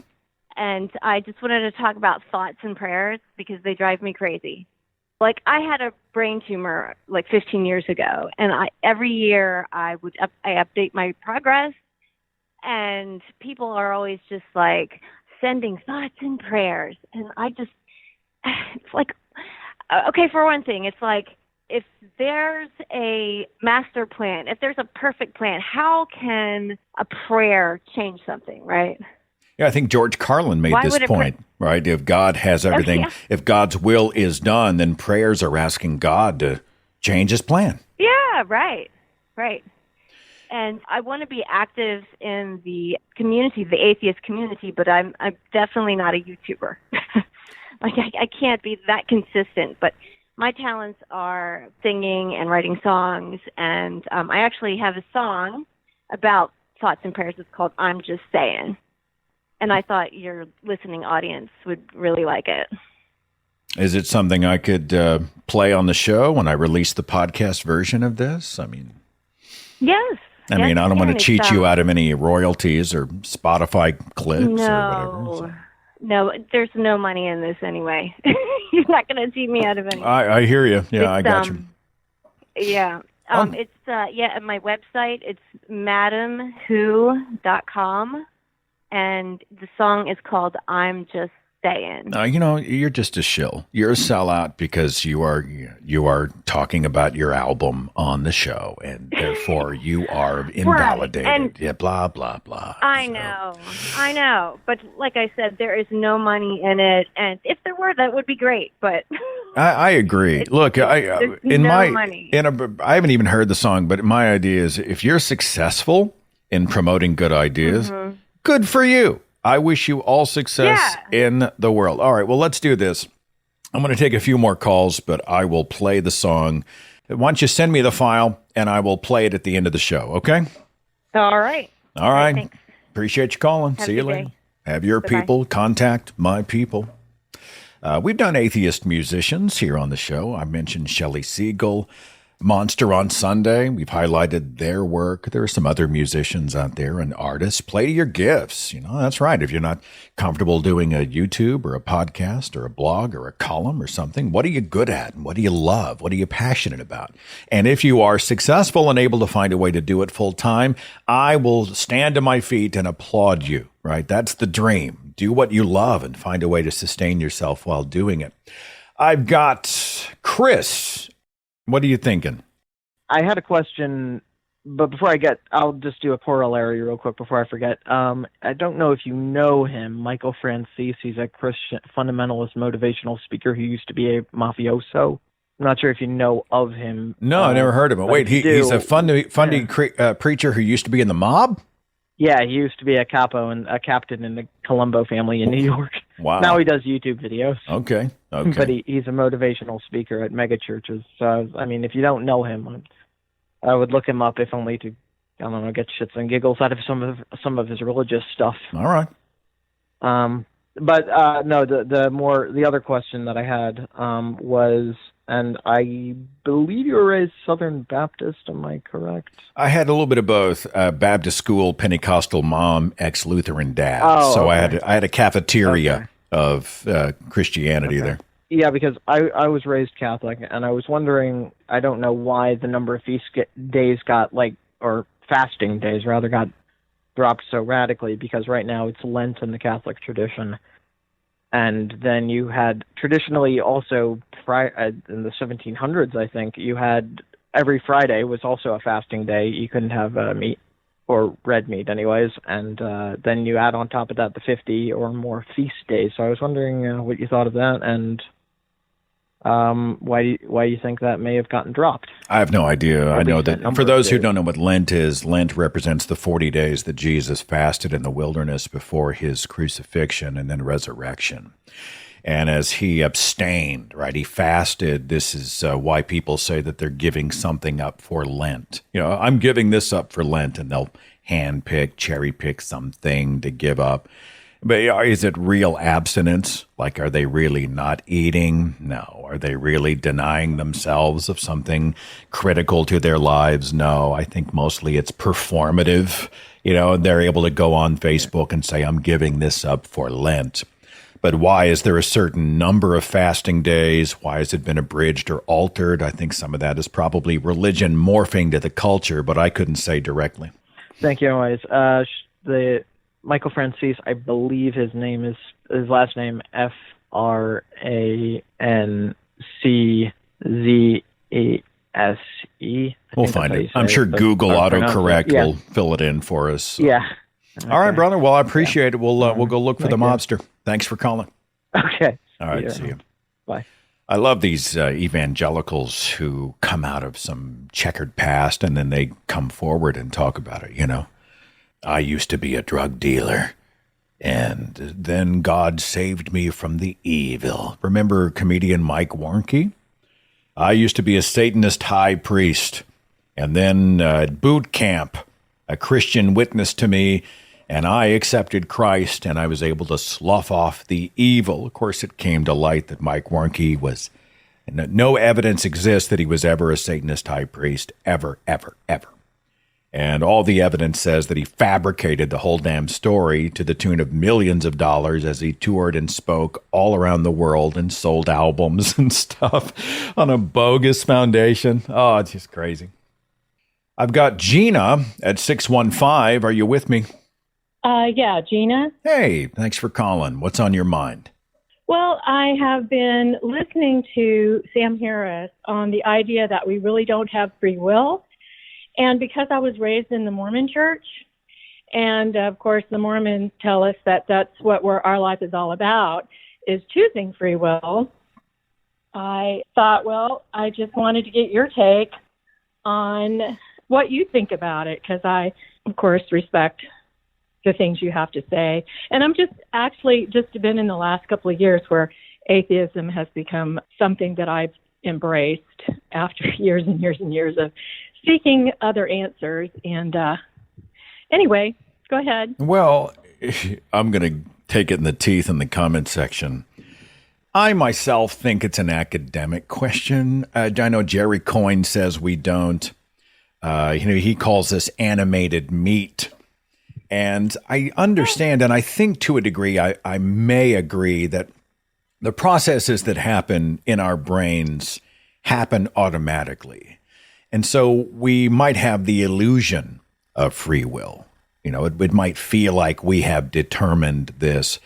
[SPEAKER 8] And I just wanted to talk about thoughts and prayers because they drive me crazy. Like, I had a brain tumor like 15 years ago, and every year I update my progress, and people are always just like sending thoughts and prayers, and it's like, okay, for one thing, it's like, if there's a master plan, if there's a perfect plan, how can a prayer change something, right?
[SPEAKER 6] Yeah, I think George Carlin made this point, right? If God has everything, if God's will is done, then prayers are asking God to change his plan.
[SPEAKER 8] Yeah, right. And I want to be active in the community, the atheist community, but I'm definitely not a YouTuber. Like, I can't be that consistent, but my talents are singing and writing songs, and I actually have a song about thoughts and prayers. It's called I'm Just Saying. And I thought your listening audience would really like it.
[SPEAKER 6] Is it something I could play on the show when I release the podcast version of this? I mean,
[SPEAKER 8] yes.
[SPEAKER 6] I mean, I don't want to cheat you out of any royalties or Spotify clips or whatever. So.
[SPEAKER 8] No, there's no money in this anyway. You're not going to cheat me out of anything.
[SPEAKER 6] I hear you. Yeah, I got you.
[SPEAKER 8] Yeah. It's at my website. It's madamwho.com. And the song is called I'm Just Saying.
[SPEAKER 6] You're just a shill. You're a sellout because you are talking about your album on the show, and therefore you are invalidated.
[SPEAKER 8] Right. And
[SPEAKER 6] yeah, blah, blah, blah.
[SPEAKER 8] I know. But like I said, there is no money in it. And if there were, that would be great. But
[SPEAKER 6] I agree. Look, I haven't even heard the song, but my idea is if you're successful in promoting good ideas, good for you. I wish you all success in the world. All right, well, let's do this. I'm going to take a few more calls, but I will play the song. Why don't you send me the file, and I will play it at the end of the show, okay?
[SPEAKER 8] All right.
[SPEAKER 6] All right.
[SPEAKER 8] Thanks.
[SPEAKER 6] Appreciate you calling. See you later. Have your people contact my people. We've done atheist musicians here on the show. I mentioned Shelley Siegel, Monster on Sunday. We've highlighted their work. There are some other musicians out there and artists. Play to your gifts. That's right. If you're not comfortable doing a YouTube or a podcast or a blog or a column or something, what are you good at? And what do you love? What are you passionate about? And if you are successful and able to find a way to do it full time, I will stand to my feet and applaud you, right? That's the dream. Do what you love and find a way to sustain yourself while doing it. I've got Chris. What are you thinking?
[SPEAKER 9] I had a question, but I'll just do a corollary real quick before I forget. I don't know if you know him, Michael Francis. He's a Christian fundamentalist motivational speaker who used to be a mafioso. I'm not sure if you know of him.
[SPEAKER 6] No, I never heard of him. Wait, he's a funny preacher who used to be in the mob?
[SPEAKER 9] Yeah, he used to be a captain in the Colombo family in New York.
[SPEAKER 6] Wow.
[SPEAKER 9] Now he does YouTube videos.
[SPEAKER 6] Okay.
[SPEAKER 9] But he's a motivational speaker at mega churches. So, I mean, if you don't know him, I would look him up if only to, I don't know, get shits and giggles out of some of his religious stuff.
[SPEAKER 6] All right.
[SPEAKER 9] But the other question that I had was, and I believe you were raised Southern Baptist, am I correct?
[SPEAKER 6] I had a little bit of both. Baptist school, Pentecostal mom, ex-Lutheran dad. I had a cafeteria of Christianity there.
[SPEAKER 9] Yeah, because I was raised Catholic, and I was wondering, I don't know why the number of feast days or fasting days rather, got dropped so radically, because right now it's Lent in the Catholic tradition. And then you had traditionally also, in the 1700s, I think, you had every Friday was also a fasting day. You couldn't have meat, or red meat anyways. And then you add on top of that the 50 or more feast days. So I was wondering what you thought of that, and why you think that may have gotten dropped.
[SPEAKER 6] I have no idea. I know that for those who don't know what Lent is, Lent represents the 40 days that Jesus fasted in the wilderness before his crucifixion and then resurrection. And as he abstained, right, he fasted. This is why people say that they're giving something up for Lent. I'm giving this up for Lent, and they'll cherry pick something to give up. But is it real abstinence? Like, are they really not eating? No. Are they really denying themselves of something critical to their lives? No. I think mostly it's performative. They're able to go on Facebook and say, I'm giving this up for Lent. But why is there a certain number of fasting days? Why has it been abridged or altered? I think some of that is probably religion morphing to the culture, but I couldn't say directly.
[SPEAKER 9] Thank you, anyways. The Michael Francis, I believe his last name, Francese.
[SPEAKER 6] We'll find it. I'm sure Google autocorrect will fill it in for us. So.
[SPEAKER 9] Yeah.
[SPEAKER 6] Okay. All right, brother. Well, I appreciate it. We'll go look for the mobster. Thanks for calling.
[SPEAKER 9] Okay.
[SPEAKER 6] All right. See you.
[SPEAKER 9] Bye.
[SPEAKER 6] I love these evangelicals who come out of some checkered past and then they come forward and talk about it. You know, I used to be a drug dealer and then God saved me from the evil. Remember comedian Mike Warnke? I used to be a Satanist high priest, and then at boot camp, a Christian witnessed to me, and I accepted Christ, and I was able to slough off the evil. Of course, it came to light that Mike Warnke was, no evidence exists that he was ever a Satanist high priest, ever, ever, ever. And all the evidence says that he fabricated the whole damn story to the tune of millions of dollars as he toured and spoke all around the world and sold albums and stuff on a bogus foundation. Oh, it's just crazy. I've got Gina at 615. Are you with me?
[SPEAKER 10] Yeah, Gina.
[SPEAKER 6] Hey, thanks for calling. What's on your mind?
[SPEAKER 10] Well, I have been listening to Sam Harris on the idea that we really don't have free will. And because I was raised in the Mormon church, and of course the Mormons tell us that that's what our life is all about, is choosing free will, I thought, well, I just wanted to get your take on what you think about it, because I, of course, respect the things you have to say. And I'm just been in the last couple of years where atheism has become something that I've embraced after years and years and years of seeking other answers. And anyway, go ahead.
[SPEAKER 6] Well, I'm going to take it in the teeth in the comment section. I myself think it's an academic question. I know Jerry Coyne says we don't. He calls this animated meat. And I understand, and I think to a degree, I may agree that the processes that happen in our brains happen automatically. And so we might have the illusion of free will. You know, it might feel like we have determined this,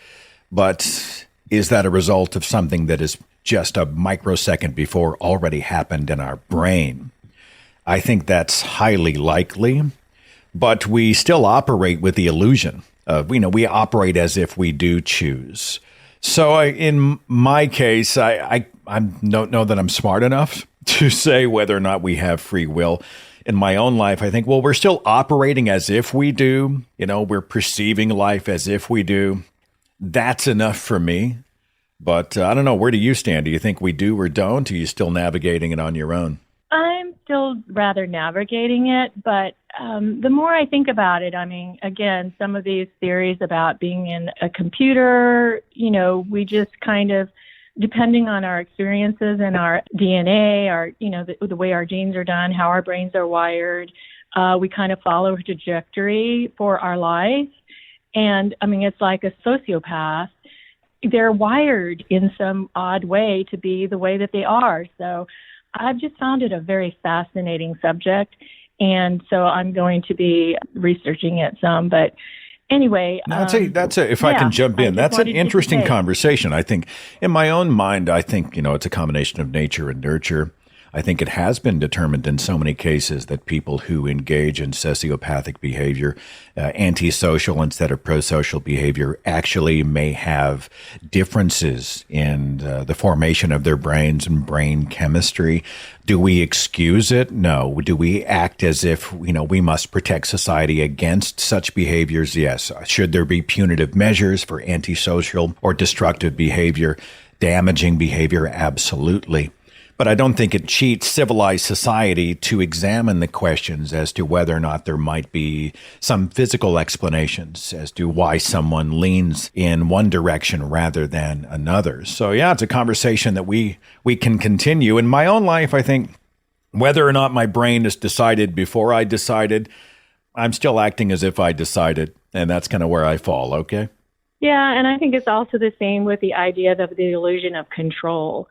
[SPEAKER 6] but is that a result of something that is just a microsecond before already happened in our brain? I think that's highly likely, but we still operate with the illusion of, we operate as if we do choose. So in my case, I don't know that I'm smart enough to say whether or not we have free will. In my own life, I think, well, we're still operating as if we do. We're perceiving life as if we do. That's enough for me. But I don't know. Where do you stand? Do you think we do or don't? Are you still navigating it on your own?
[SPEAKER 10] I'm still rather navigating it, but the more I think about it, I mean, again, some of these theories about being in a computer, we just kind of, depending on our experiences and our DNA, the way our genes are done, how our brains are wired, we kind of follow a trajectory for our life. And I mean, it's like a sociopath. They're wired in some odd way to be the way that they are. So I've just found it a very fascinating subject. And so I'm going to be researching it some, but anyway.
[SPEAKER 6] If I can jump in, that's an interesting conversation. I think in my own mind, it's a combination of nature and nurture. I think it has been determined in so many cases that people who engage in sociopathic behavior, antisocial instead of prosocial behavior, actually may have differences in the formation of their brains and brain chemistry. Do we excuse it? No. Do we act as if, we must protect society against such behaviors? Yes. Should there be punitive measures for antisocial or destructive behavior, damaging behavior? Absolutely. But I don't think it cheats civilized society to examine the questions as to whether or not there might be some physical explanations as to why someone leans in one direction rather than another. So, yeah, it's a conversation that we can continue. In my own life, I think whether or not my brain has decided before I decided, I'm still acting as if I decided. And that's kind of where I fall, okay?
[SPEAKER 10] Yeah, and I think it's also the same with the idea of the illusion of control,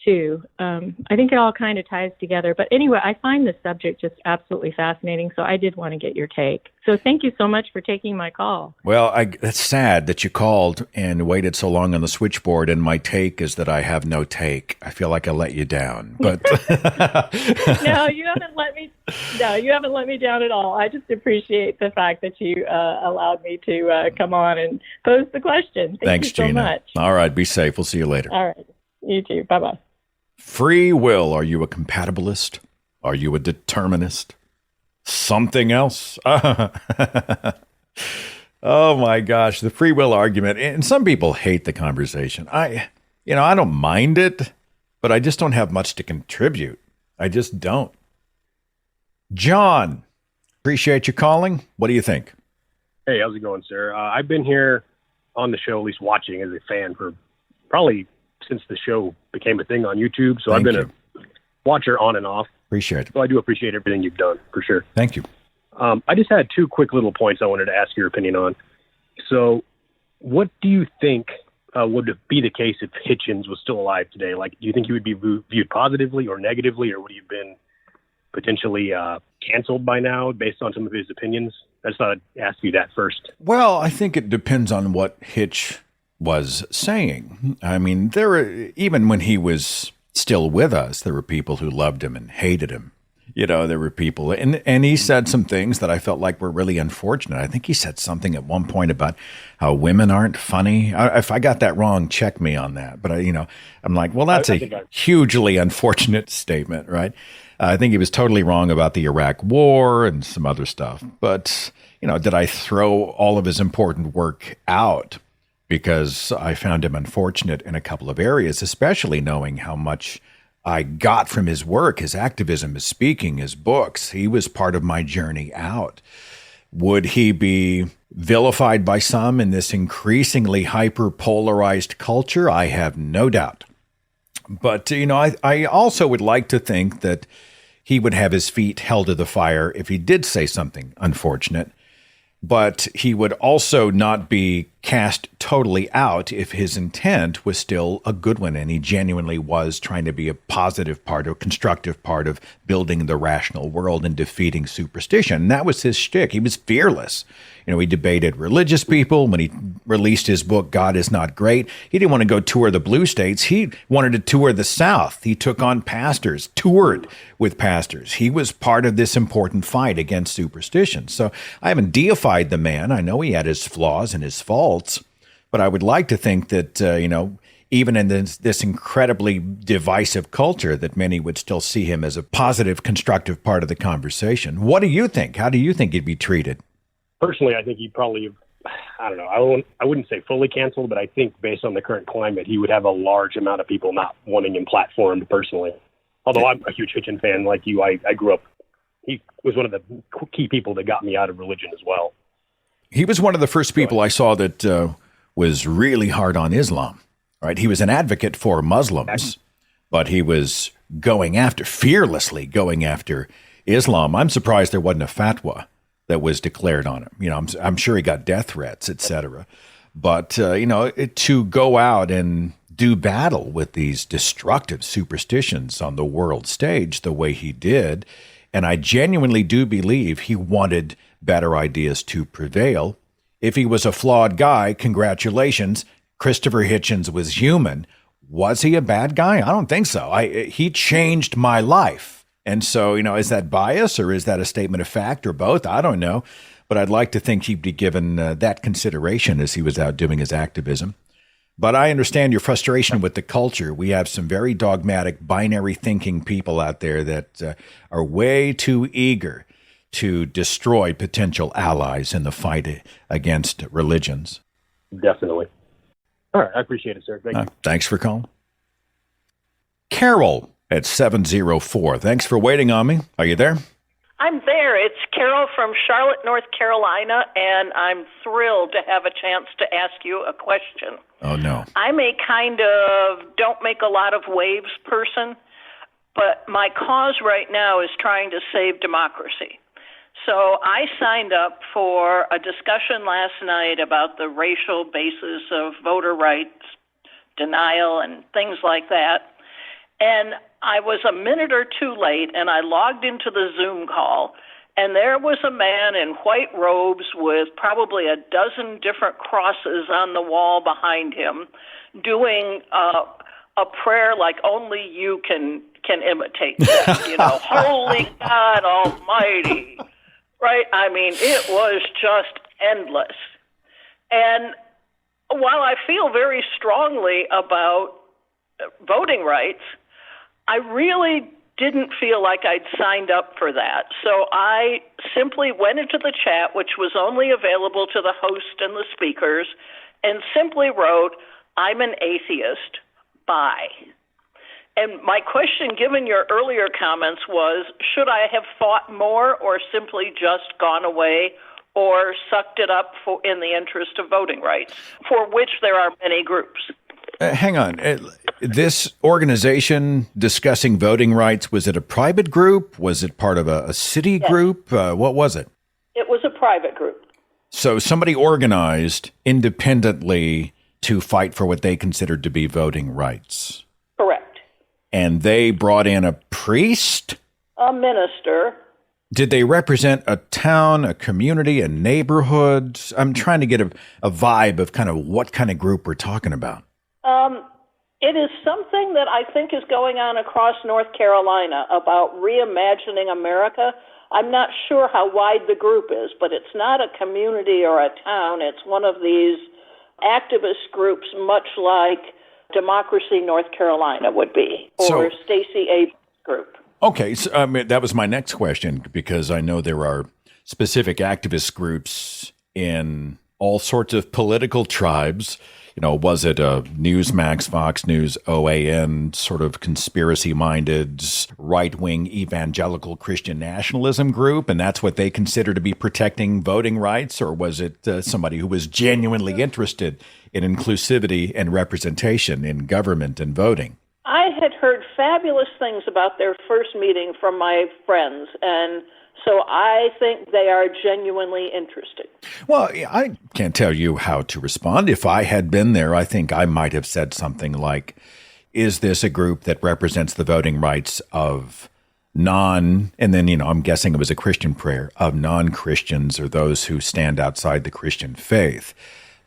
[SPEAKER 10] too. I think it all kind of ties together. But anyway, I find this subject just absolutely fascinating, so I did want to get your take. So thank you so much for taking my call.
[SPEAKER 6] Well, it's sad that you called and waited so long on the switchboard, and my take is that I have no take. I feel like I let you down. But
[SPEAKER 10] No, you haven't let me. No, you haven't let me down at all. I just appreciate the fact that you allowed me to come on and pose the question.
[SPEAKER 6] Thanks,
[SPEAKER 10] you so
[SPEAKER 6] Gina.
[SPEAKER 10] much.
[SPEAKER 6] All right, be safe. We'll see you later.
[SPEAKER 10] All right, you too. Bye-bye.
[SPEAKER 6] Free will. Are you a compatibilist? Are you a determinist? Something else? Oh my gosh, the free will argument. And some people hate the conversation. I don't mind it, but I just don't have much to contribute. I just don't. John, appreciate you calling. What do you think?
[SPEAKER 11] Hey, how's it going, sir? I've been here on the show, at least watching as a fan, for probably since the show became a thing on YouTube. So I've been a watcher on and off.
[SPEAKER 6] Appreciate it.
[SPEAKER 11] So I do appreciate everything you've done, for sure.
[SPEAKER 6] Thank you.
[SPEAKER 11] I just had two quick little points I wanted to ask your opinion on. So what do you think would be the case if Hitchens was still alive today? Like, do you think he would be viewed positively or negatively, or would he have been potentially canceled by now based on some of his opinions? I just thought I'd ask you that first.
[SPEAKER 6] Well, I think it depends on what Hitch was saying. I mean, even when he was still with us, there were people who loved him and hated him. There were people, and he said some things that I felt like were really unfortunate. I think he said something at one point about how women aren't funny. If I got that wrong, check me on that. But I'm like, well, that's a hugely unfortunate statement, right? I think he was totally wrong about the Iraq War and some other stuff. But, did I throw all of his important work out because I found him unfortunate in a couple of areas, especially knowing how much I got from his work, his activism, his speaking, his books. He was part of my journey out. Would he be vilified by some in this increasingly hyper-polarized culture? I have no doubt. But, I also would like to think that he would have his feet held to the fire if he did say something unfortunate. But he would also not be cast totally out if his intent was still a good one and he genuinely was trying to be a positive part or constructive part of building the rational world and defeating superstition. And that was his shtick. He was fearless. He debated religious people. When he released his book, God is Not Great, he didn't want to go tour the blue states. He wanted to tour the South. He took on pastors, toured with pastors. He was part of this important fight against superstition. So I haven't deified the man. I know he had his flaws and his faults, but I would like to think that, even in this incredibly divisive culture, that many would still see him as a positive, constructive part of the conversation. What do you think? How do you think he'd be treated?
[SPEAKER 11] Personally, I think he'd probably, I don't know, I wouldn't say fully canceled, but I think based on the current climate, he would have a large amount of people not wanting him platformed personally. Although I'm a huge Hitchens fan like you, I grew up, he was one of the key people that got me out of religion as well.
[SPEAKER 6] He was one of the first people I saw that was really hard on Islam, right? He was an advocate for Muslims, but he was fearlessly going after Islam. I'm surprised there wasn't a fatwa that was declared on him. I'm sure he got death threats, etc. But, to go out and do battle with these destructive superstitions on the world stage the way he did, and I genuinely do believe he wanted better ideas to prevail. If he was a flawed guy, congratulations, Christopher Hitchens was human. Was he a bad guy? I don't think so. He changed my life. And so, is that bias or is that a statement of fact or both? I don't know. But I'd like to think he'd be given that consideration as he was out doing his activism. But I understand your frustration with the culture. We have some very dogmatic, binary thinking people out there that are way too eager to destroy potential allies in the fight against religions.
[SPEAKER 11] Definitely. All right. I appreciate it, sir. Thank you.
[SPEAKER 6] Thanks for calling. Carol at 704. Thanks for waiting on me. Are you there?
[SPEAKER 12] I'm there. It's Carol from Charlotte, North Carolina, and I'm thrilled to have a chance to ask you a question.
[SPEAKER 6] Oh, no.
[SPEAKER 12] I'm a kind of don't make a lot of waves person, but my cause right now is trying to save democracy. So I signed up for a discussion last night about the racial basis of voter rights denial and things like that. And I was a minute or two late, and I logged into the Zoom call, and there was a man in white robes with probably a dozen different crosses on the wall behind him doing a prayer like only you can imitate that, Holy God Almighty, right? I mean, it was just endless. And while I feel very strongly about voting rights, I really didn't feel like I'd signed up for that. So I simply went into the chat, which was only available to the host and the speakers, and simply wrote, I'm an atheist, bye. And my question, given your earlier comments, was, should I have fought more or simply just gone away or sucked it up in the interest of voting rights, for which there are many groups?
[SPEAKER 6] Hang on. This organization discussing voting rights, was it a private group? Was it part of a city group? What was it?
[SPEAKER 12] It was a private group.
[SPEAKER 6] So somebody organized independently to fight for what they considered to be voting rights.
[SPEAKER 12] Correct.
[SPEAKER 6] And they brought in a priest?
[SPEAKER 12] A minister.
[SPEAKER 6] Did they represent a town, a community, a neighborhood? I'm trying to get a vibe of kind of what kind of group we're talking about.
[SPEAKER 12] It is something that I think is going on across North Carolina about reimagining America. I'm not sure how wide the group is, but it's not a community or a town. It's one of these activist groups, much like Democracy North Carolina would be, or Stacey Abrams' group.
[SPEAKER 6] Okay, so that was my next question, because I know there are specific activist groups in all sorts of political tribes. Was it a Newsmax, Fox News, OAN, sort of conspiracy-minded, right-wing evangelical Christian nationalism group, and that's what they consider to be protecting voting rights? Or was it somebody who was genuinely interested in inclusivity and representation in government and voting?
[SPEAKER 12] I had heard fabulous things about their first meeting from my friends, and so I think they are genuinely interested.
[SPEAKER 6] Well, I can't tell you how to respond. If I had been there, I think I might have said something like, is this a group that represents the voting rights of and then, I'm guessing it was a Christian prayer, of non-Christians or those who stand outside the Christian faith?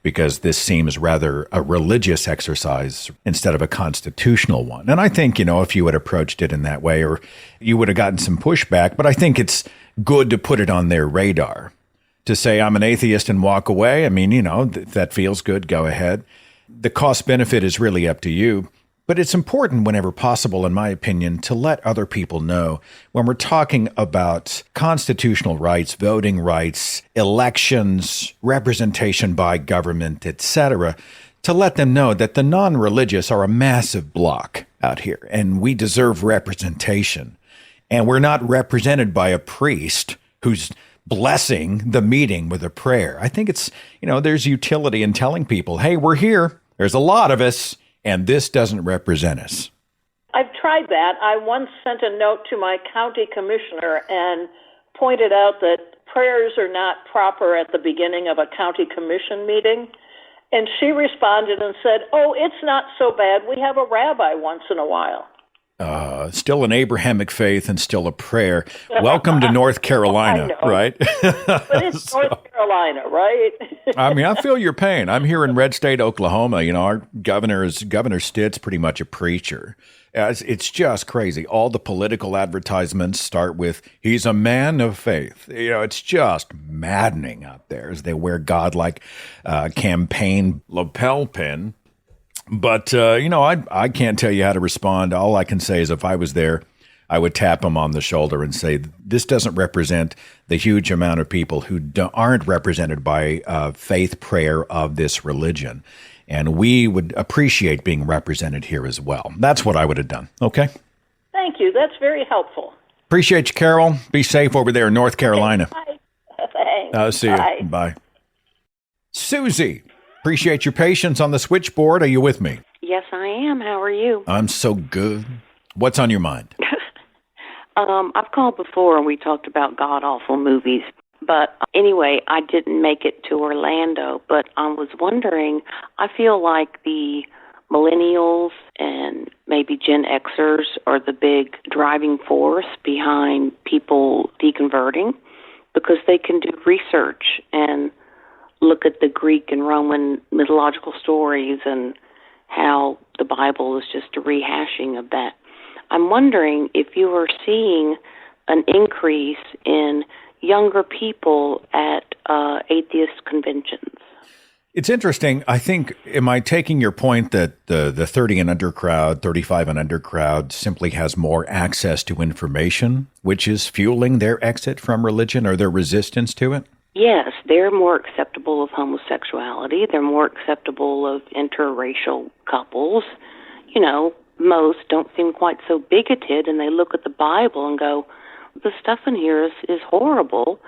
[SPEAKER 6] Because this seems rather a religious exercise instead of a constitutional one. And I think, if you had approached it in that way, or you would have gotten some pushback, but I think it's good to put it on their radar. To say I'm an atheist and walk away, I mean, that feels good, go ahead. The cost benefit is really up to you. But it's important whenever possible, in my opinion, to let other people know when we're talking about constitutional rights, voting rights, elections, representation by government, etc., to let them know that the non-religious are a massive block out here, and we deserve representation. And we're not represented by a priest who's blessing the meeting with a prayer. I think it's, there's utility in telling people, hey, we're here. There's a lot of us. And this doesn't represent us.
[SPEAKER 12] I've tried that. I once sent a note to my county commissioner and pointed out that prayers are not proper at the beginning of a county commission meeting. And she responded and said, oh, it's not so bad. We have a rabbi once in a while.
[SPEAKER 6] Still an Abrahamic faith and still a prayer. Welcome to North Carolina, right?
[SPEAKER 12] But it's North Carolina, right?
[SPEAKER 6] I mean, I feel your pain. I'm here in Red State, Oklahoma. Our Governor Stitt's pretty much a preacher. It's just crazy. All the political advertisements start with, he's a man of faith. It's just maddening out there as they wear godlike campaign lapel pin. But, I can't tell you how to respond. All I can say is if I was there, I would tap him on the shoulder and say, this doesn't represent the huge amount of people who aren't represented by faith prayer of this religion. And we would appreciate being represented here as well. That's what I would have done. Okay?
[SPEAKER 12] Thank you. That's very helpful.
[SPEAKER 6] Appreciate you, Carol. Be safe over there in North Carolina.
[SPEAKER 12] Bye. Thanks.
[SPEAKER 6] See you. Bye. Susie. Appreciate your patience on the switchboard. Are you with me?
[SPEAKER 13] Yes, I am. How are you?
[SPEAKER 6] I'm so good. What's on your mind?
[SPEAKER 13] I've called before and we talked about god-awful movies. But anyway, I didn't make it to Orlando, but I was wondering, I feel like the millennials and maybe Gen Xers are the big driving force behind people deconverting because they can do research and look at the Greek and Roman mythological stories and how the Bible is just a rehashing of that. I'm wondering if you are seeing an increase in younger people at atheist conventions.
[SPEAKER 6] It's interesting. I think, am I taking your point that the 30 and under crowd, 35 and under crowd simply has more access to information, which is fueling their exit from religion or their resistance to it?
[SPEAKER 13] Yes, they're more acceptable of homosexuality. They're more acceptable of interracial couples. You know, most don't seem quite so bigoted, and they look at the Bible and go, the stuff in here is horrible,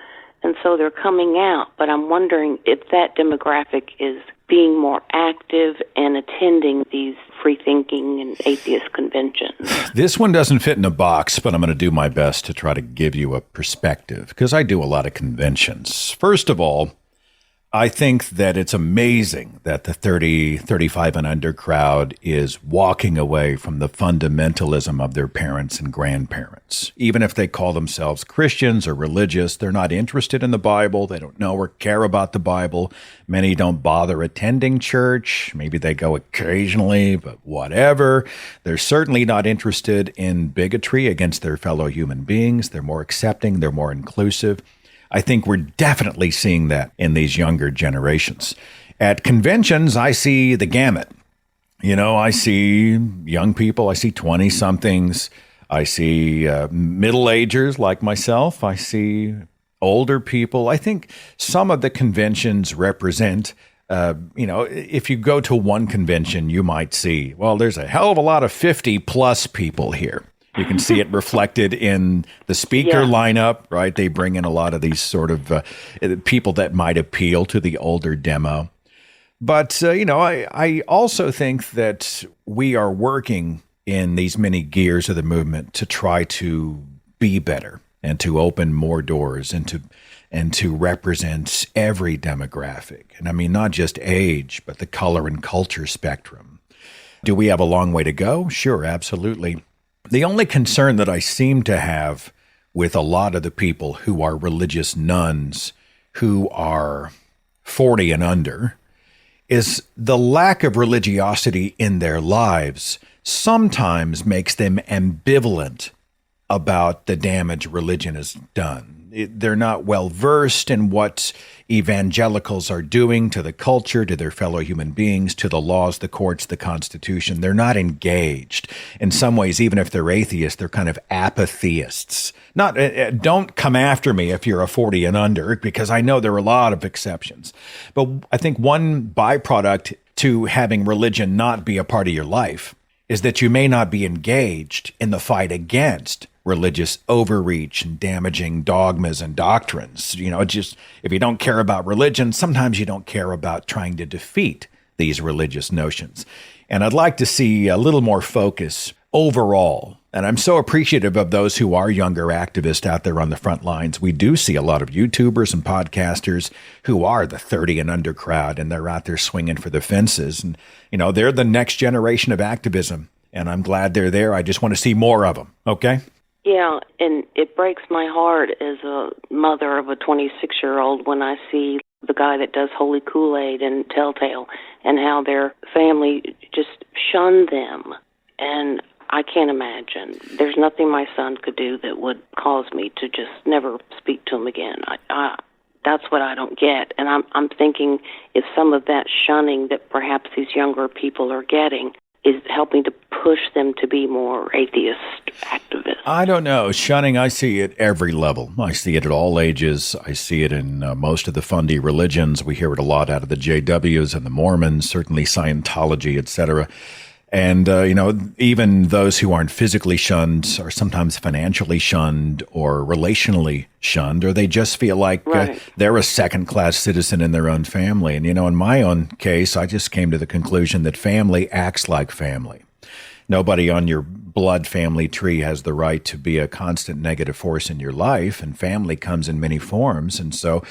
[SPEAKER 13] and so they're coming out. But I'm wondering if that demographic is being more active and attending these free-thinking and atheist conventions.
[SPEAKER 6] This one doesn't fit in a box, but I'm going to do my best to try to give you a perspective, because I do a lot of conventions. First of all, I think that it's amazing that the 30, 35 and under crowd is walking away from the fundamentalism of their parents and grandparents. Even if they call themselves Christians or religious, they're not interested in the Bible. They don't know or care about the Bible. Many don't bother attending church. Maybe they go occasionally, but whatever. They're certainly not interested in bigotry against their fellow human beings. They're more accepting. They're more inclusive. I think we're definitely seeing that in these younger generations. At conventions, I see the gamut. You know, I see young people, I see 20-somethings, I see middle-agers like myself, I see older people. I think some of the conventions represent, if you go to one convention, you might see, well, there's a hell of a lot of 50-plus people here. You can see it reflected in the speaker lineup, right? They bring in a lot of these sort of people that might appeal to the older demo. But, I also think that we are working in these many gears of the movement to try to be better and to open more doors and to represent every demographic. And I mean, not just age, but the color and culture spectrum. Do we have a long way to go? Sure, absolutely. The only concern that I seem to have with a lot of the people who are religious nuns who are 40 and under is the lack of religiosity in their lives sometimes makes them ambivalent about the damage religion has done. They're not well versed in what evangelicals are doing to the culture, to their fellow human beings, to the laws, the courts, the Constitution. They're not engaged. In some ways, even if they're atheists, they're kind of atheists. Don't come after me if you're a 40 and under, because I know there are a lot of exceptions. But I think one byproduct to having religion not be a part of your life is that you may not be engaged in the fight against religious overreach and damaging dogmas and doctrines. Just if you don't care about religion, sometimes you don't care about trying to defeat these religious notions. And I'd like to see a little more focus overall. And I'm so appreciative of those who are younger activists out there on the front lines. We do see a lot of YouTubers and podcasters who are the 30 and under crowd, and they're out there swinging for the fences. And, they're the next generation of activism. And I'm glad they're there. I just want to see more of them. Okay?
[SPEAKER 13] Yeah, and it breaks my heart as a mother of a 26-year-old when I see the guy that does Holy Kool-Aid and Telltale and how their family just shunned them. And I can't imagine. There's nothing my son could do that would cause me to just never speak to him again. That's what I don't get. And I'm thinking if some of that shunning that perhaps these younger people are getting is helping to push them to be more atheist activists.
[SPEAKER 6] I don't know. Shunning, I see it every level. I see it at all ages. I see it in most of the fundy religions. We hear it a lot out of the JWs and the Mormons, certainly Scientology, etc. And, even those who aren't physically shunned are sometimes financially shunned or relationally shunned, or they just feel like they're a second-class citizen in their own family. And, in my own case, I just came to the conclusion that family acts like family. Nobody on your blood family tree has the right to be a constant negative force in your life, and family comes in many forms. And so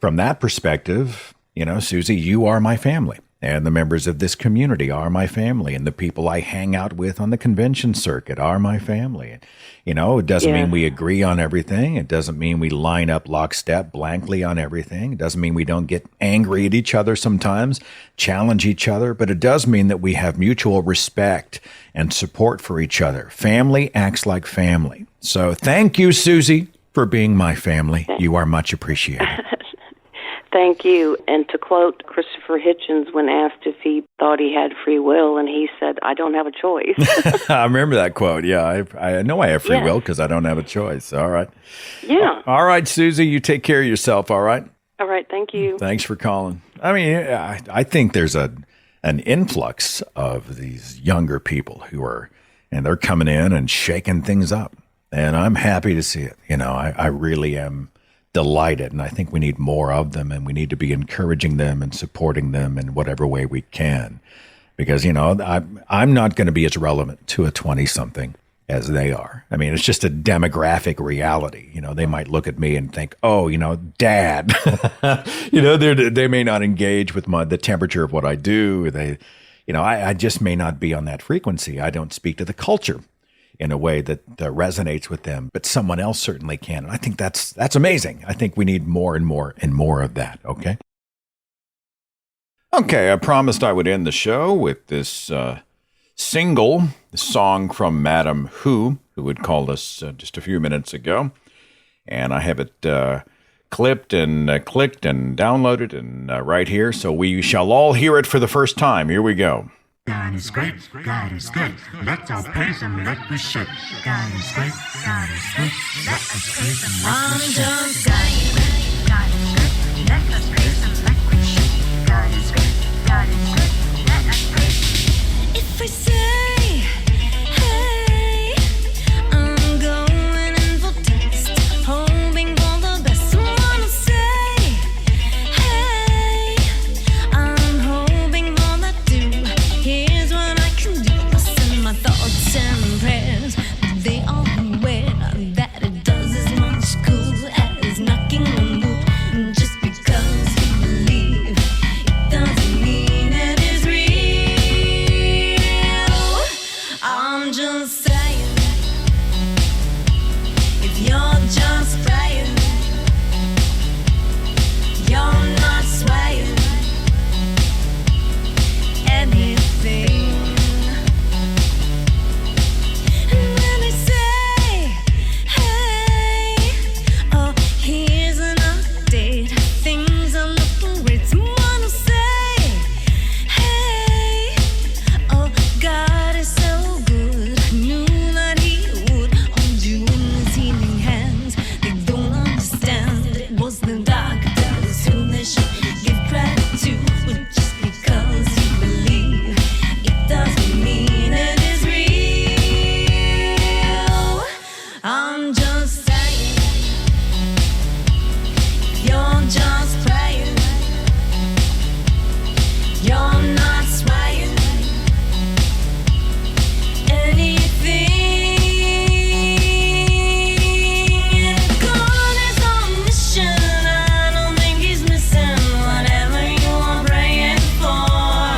[SPEAKER 6] from that perspective, Susie, you are my family. And the members of this community are my family, and the people I hang out with on the convention circuit are my family. It doesn't mean we agree on everything. It doesn't mean we line up lockstep blankly on everything. It doesn't mean we don't get angry at each other sometimes, challenge each other, but it does mean that we have mutual respect and support for each other. Family acts like family. So thank you, Susie, for being my family. You are much appreciated.
[SPEAKER 13] Thank you. And to quote Christopher Hitchens when asked if he thought he had free will, and he said, I don't have a choice.
[SPEAKER 6] I remember that quote. Yeah, I know I have free will because I don't have a choice. All right.
[SPEAKER 13] Yeah.
[SPEAKER 6] All right, Susie, you take care of yourself, all right?
[SPEAKER 13] All right, thank you.
[SPEAKER 6] Thanks for calling. I mean, I think there's an influx of these younger people and they're coming in and shaking things up. And I'm happy to see it. I really am delighted, and I think we need more of them, and we need to be encouraging them and supporting them in whatever way we can, because I'm not going to be as relevant to a 20-something as they are. I mean, it's just a demographic reality. They might look at me and think, oh, Dad. They may not engage with the temperature of what I do. I just may not be on that frequency. I don't speak to the culture in a way that resonates with them, but someone else certainly can. And I think that's amazing. I think we need more and more and more of that, okay? Okay, I promised I would end the show with this single, the song from Madam Who had called us just a few minutes ago. And I have it clipped and clicked and downloaded and right here, so we shall all hear it for the first time. Here we go.
[SPEAKER 14] God is great, God is good. Let's all praise Him like we should. God is great, God is good. Let us praise Him like we should. God is great, God is good. Let us praise Him like we should. God is great, God is good. Let us praise Him. If I say, hey, I'm going in for taste, hoping for the best. Someone will say, hey, I'm hoping for that too. Here's what I can do. I send my thoughts and prayers. They are aware that it does as much good as knocking on wood. Just because you believe, it doesn't mean it is real. I'm just saying, if you're just praying, you're not swaying anything. And when they say, hey, oh, here's an update, things are looking great. Someone will say, hey, oh, God is so good. I knew that He would hold you in His healing hands. They don't understand it was the doctors who they should give credit to. But just because you believe, it doesn't mean it is real. I'm just saying, you're just praying, you're not swaying anything. God is omniscient. I don't think He's missing whatever you are praying for.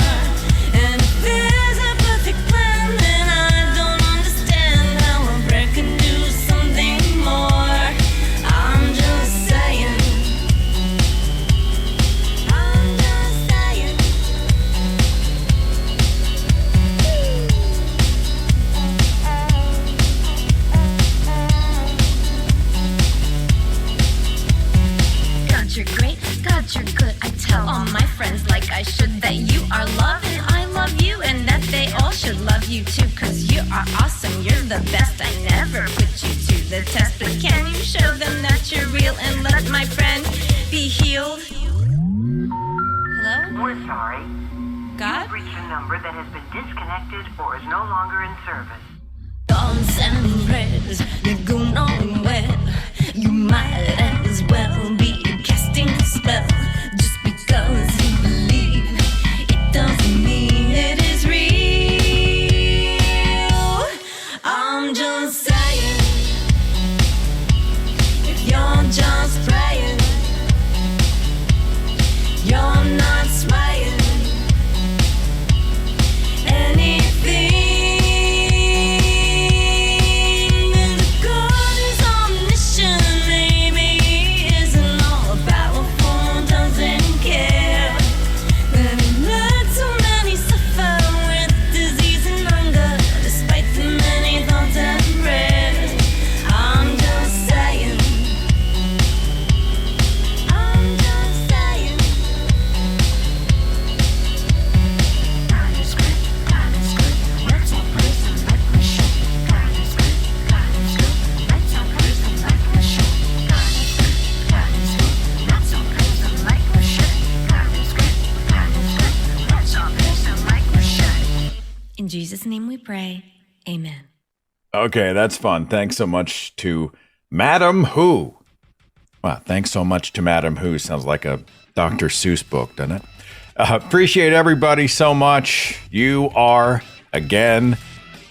[SPEAKER 14] And if there's a perfect plan, then I don't understand how a prayer can do something more. I'm just saying, I'm just saying. God, you're great, God, you're good. I tell all my friends like I should that you are loved and I love you, and that they all should love you too, 'cause you are awesome, you're the best. I never put you to the test, but can you show them that you're real and let my friend be healed? Hello?
[SPEAKER 15] We're sorry.
[SPEAKER 14] God?
[SPEAKER 15] You've reached a number that has been disconnected or is no longer in service.
[SPEAKER 14] Thoughts and prayers, they go nowhere. You might as well be casting a spell. Just because you believe, it doesn't mean it is real.
[SPEAKER 16] Jesus' name we pray. Amen.
[SPEAKER 6] Okay, that's fun. Thanks so much to Madam Who. Wow, thanks so much to Madam Who. Sounds like a Dr. Seuss book, doesn't it? Appreciate everybody so much. You are, again,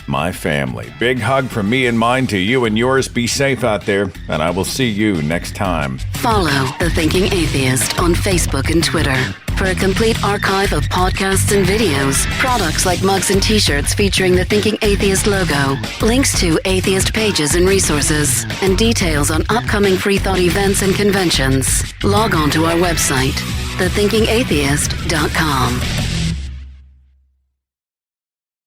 [SPEAKER 6] my family. Big hug from me and mine to you and yours. Be safe out there, and I will see you next time.
[SPEAKER 2] Follow The Thinking Atheist on Facebook and Twitter for a complete archive of podcasts and videos, products like mugs and t-shirts featuring the Thinking Atheist logo, links to atheist pages and resources, and details on upcoming free thought events and conventions. Log on to our website, thethinkingatheist.com.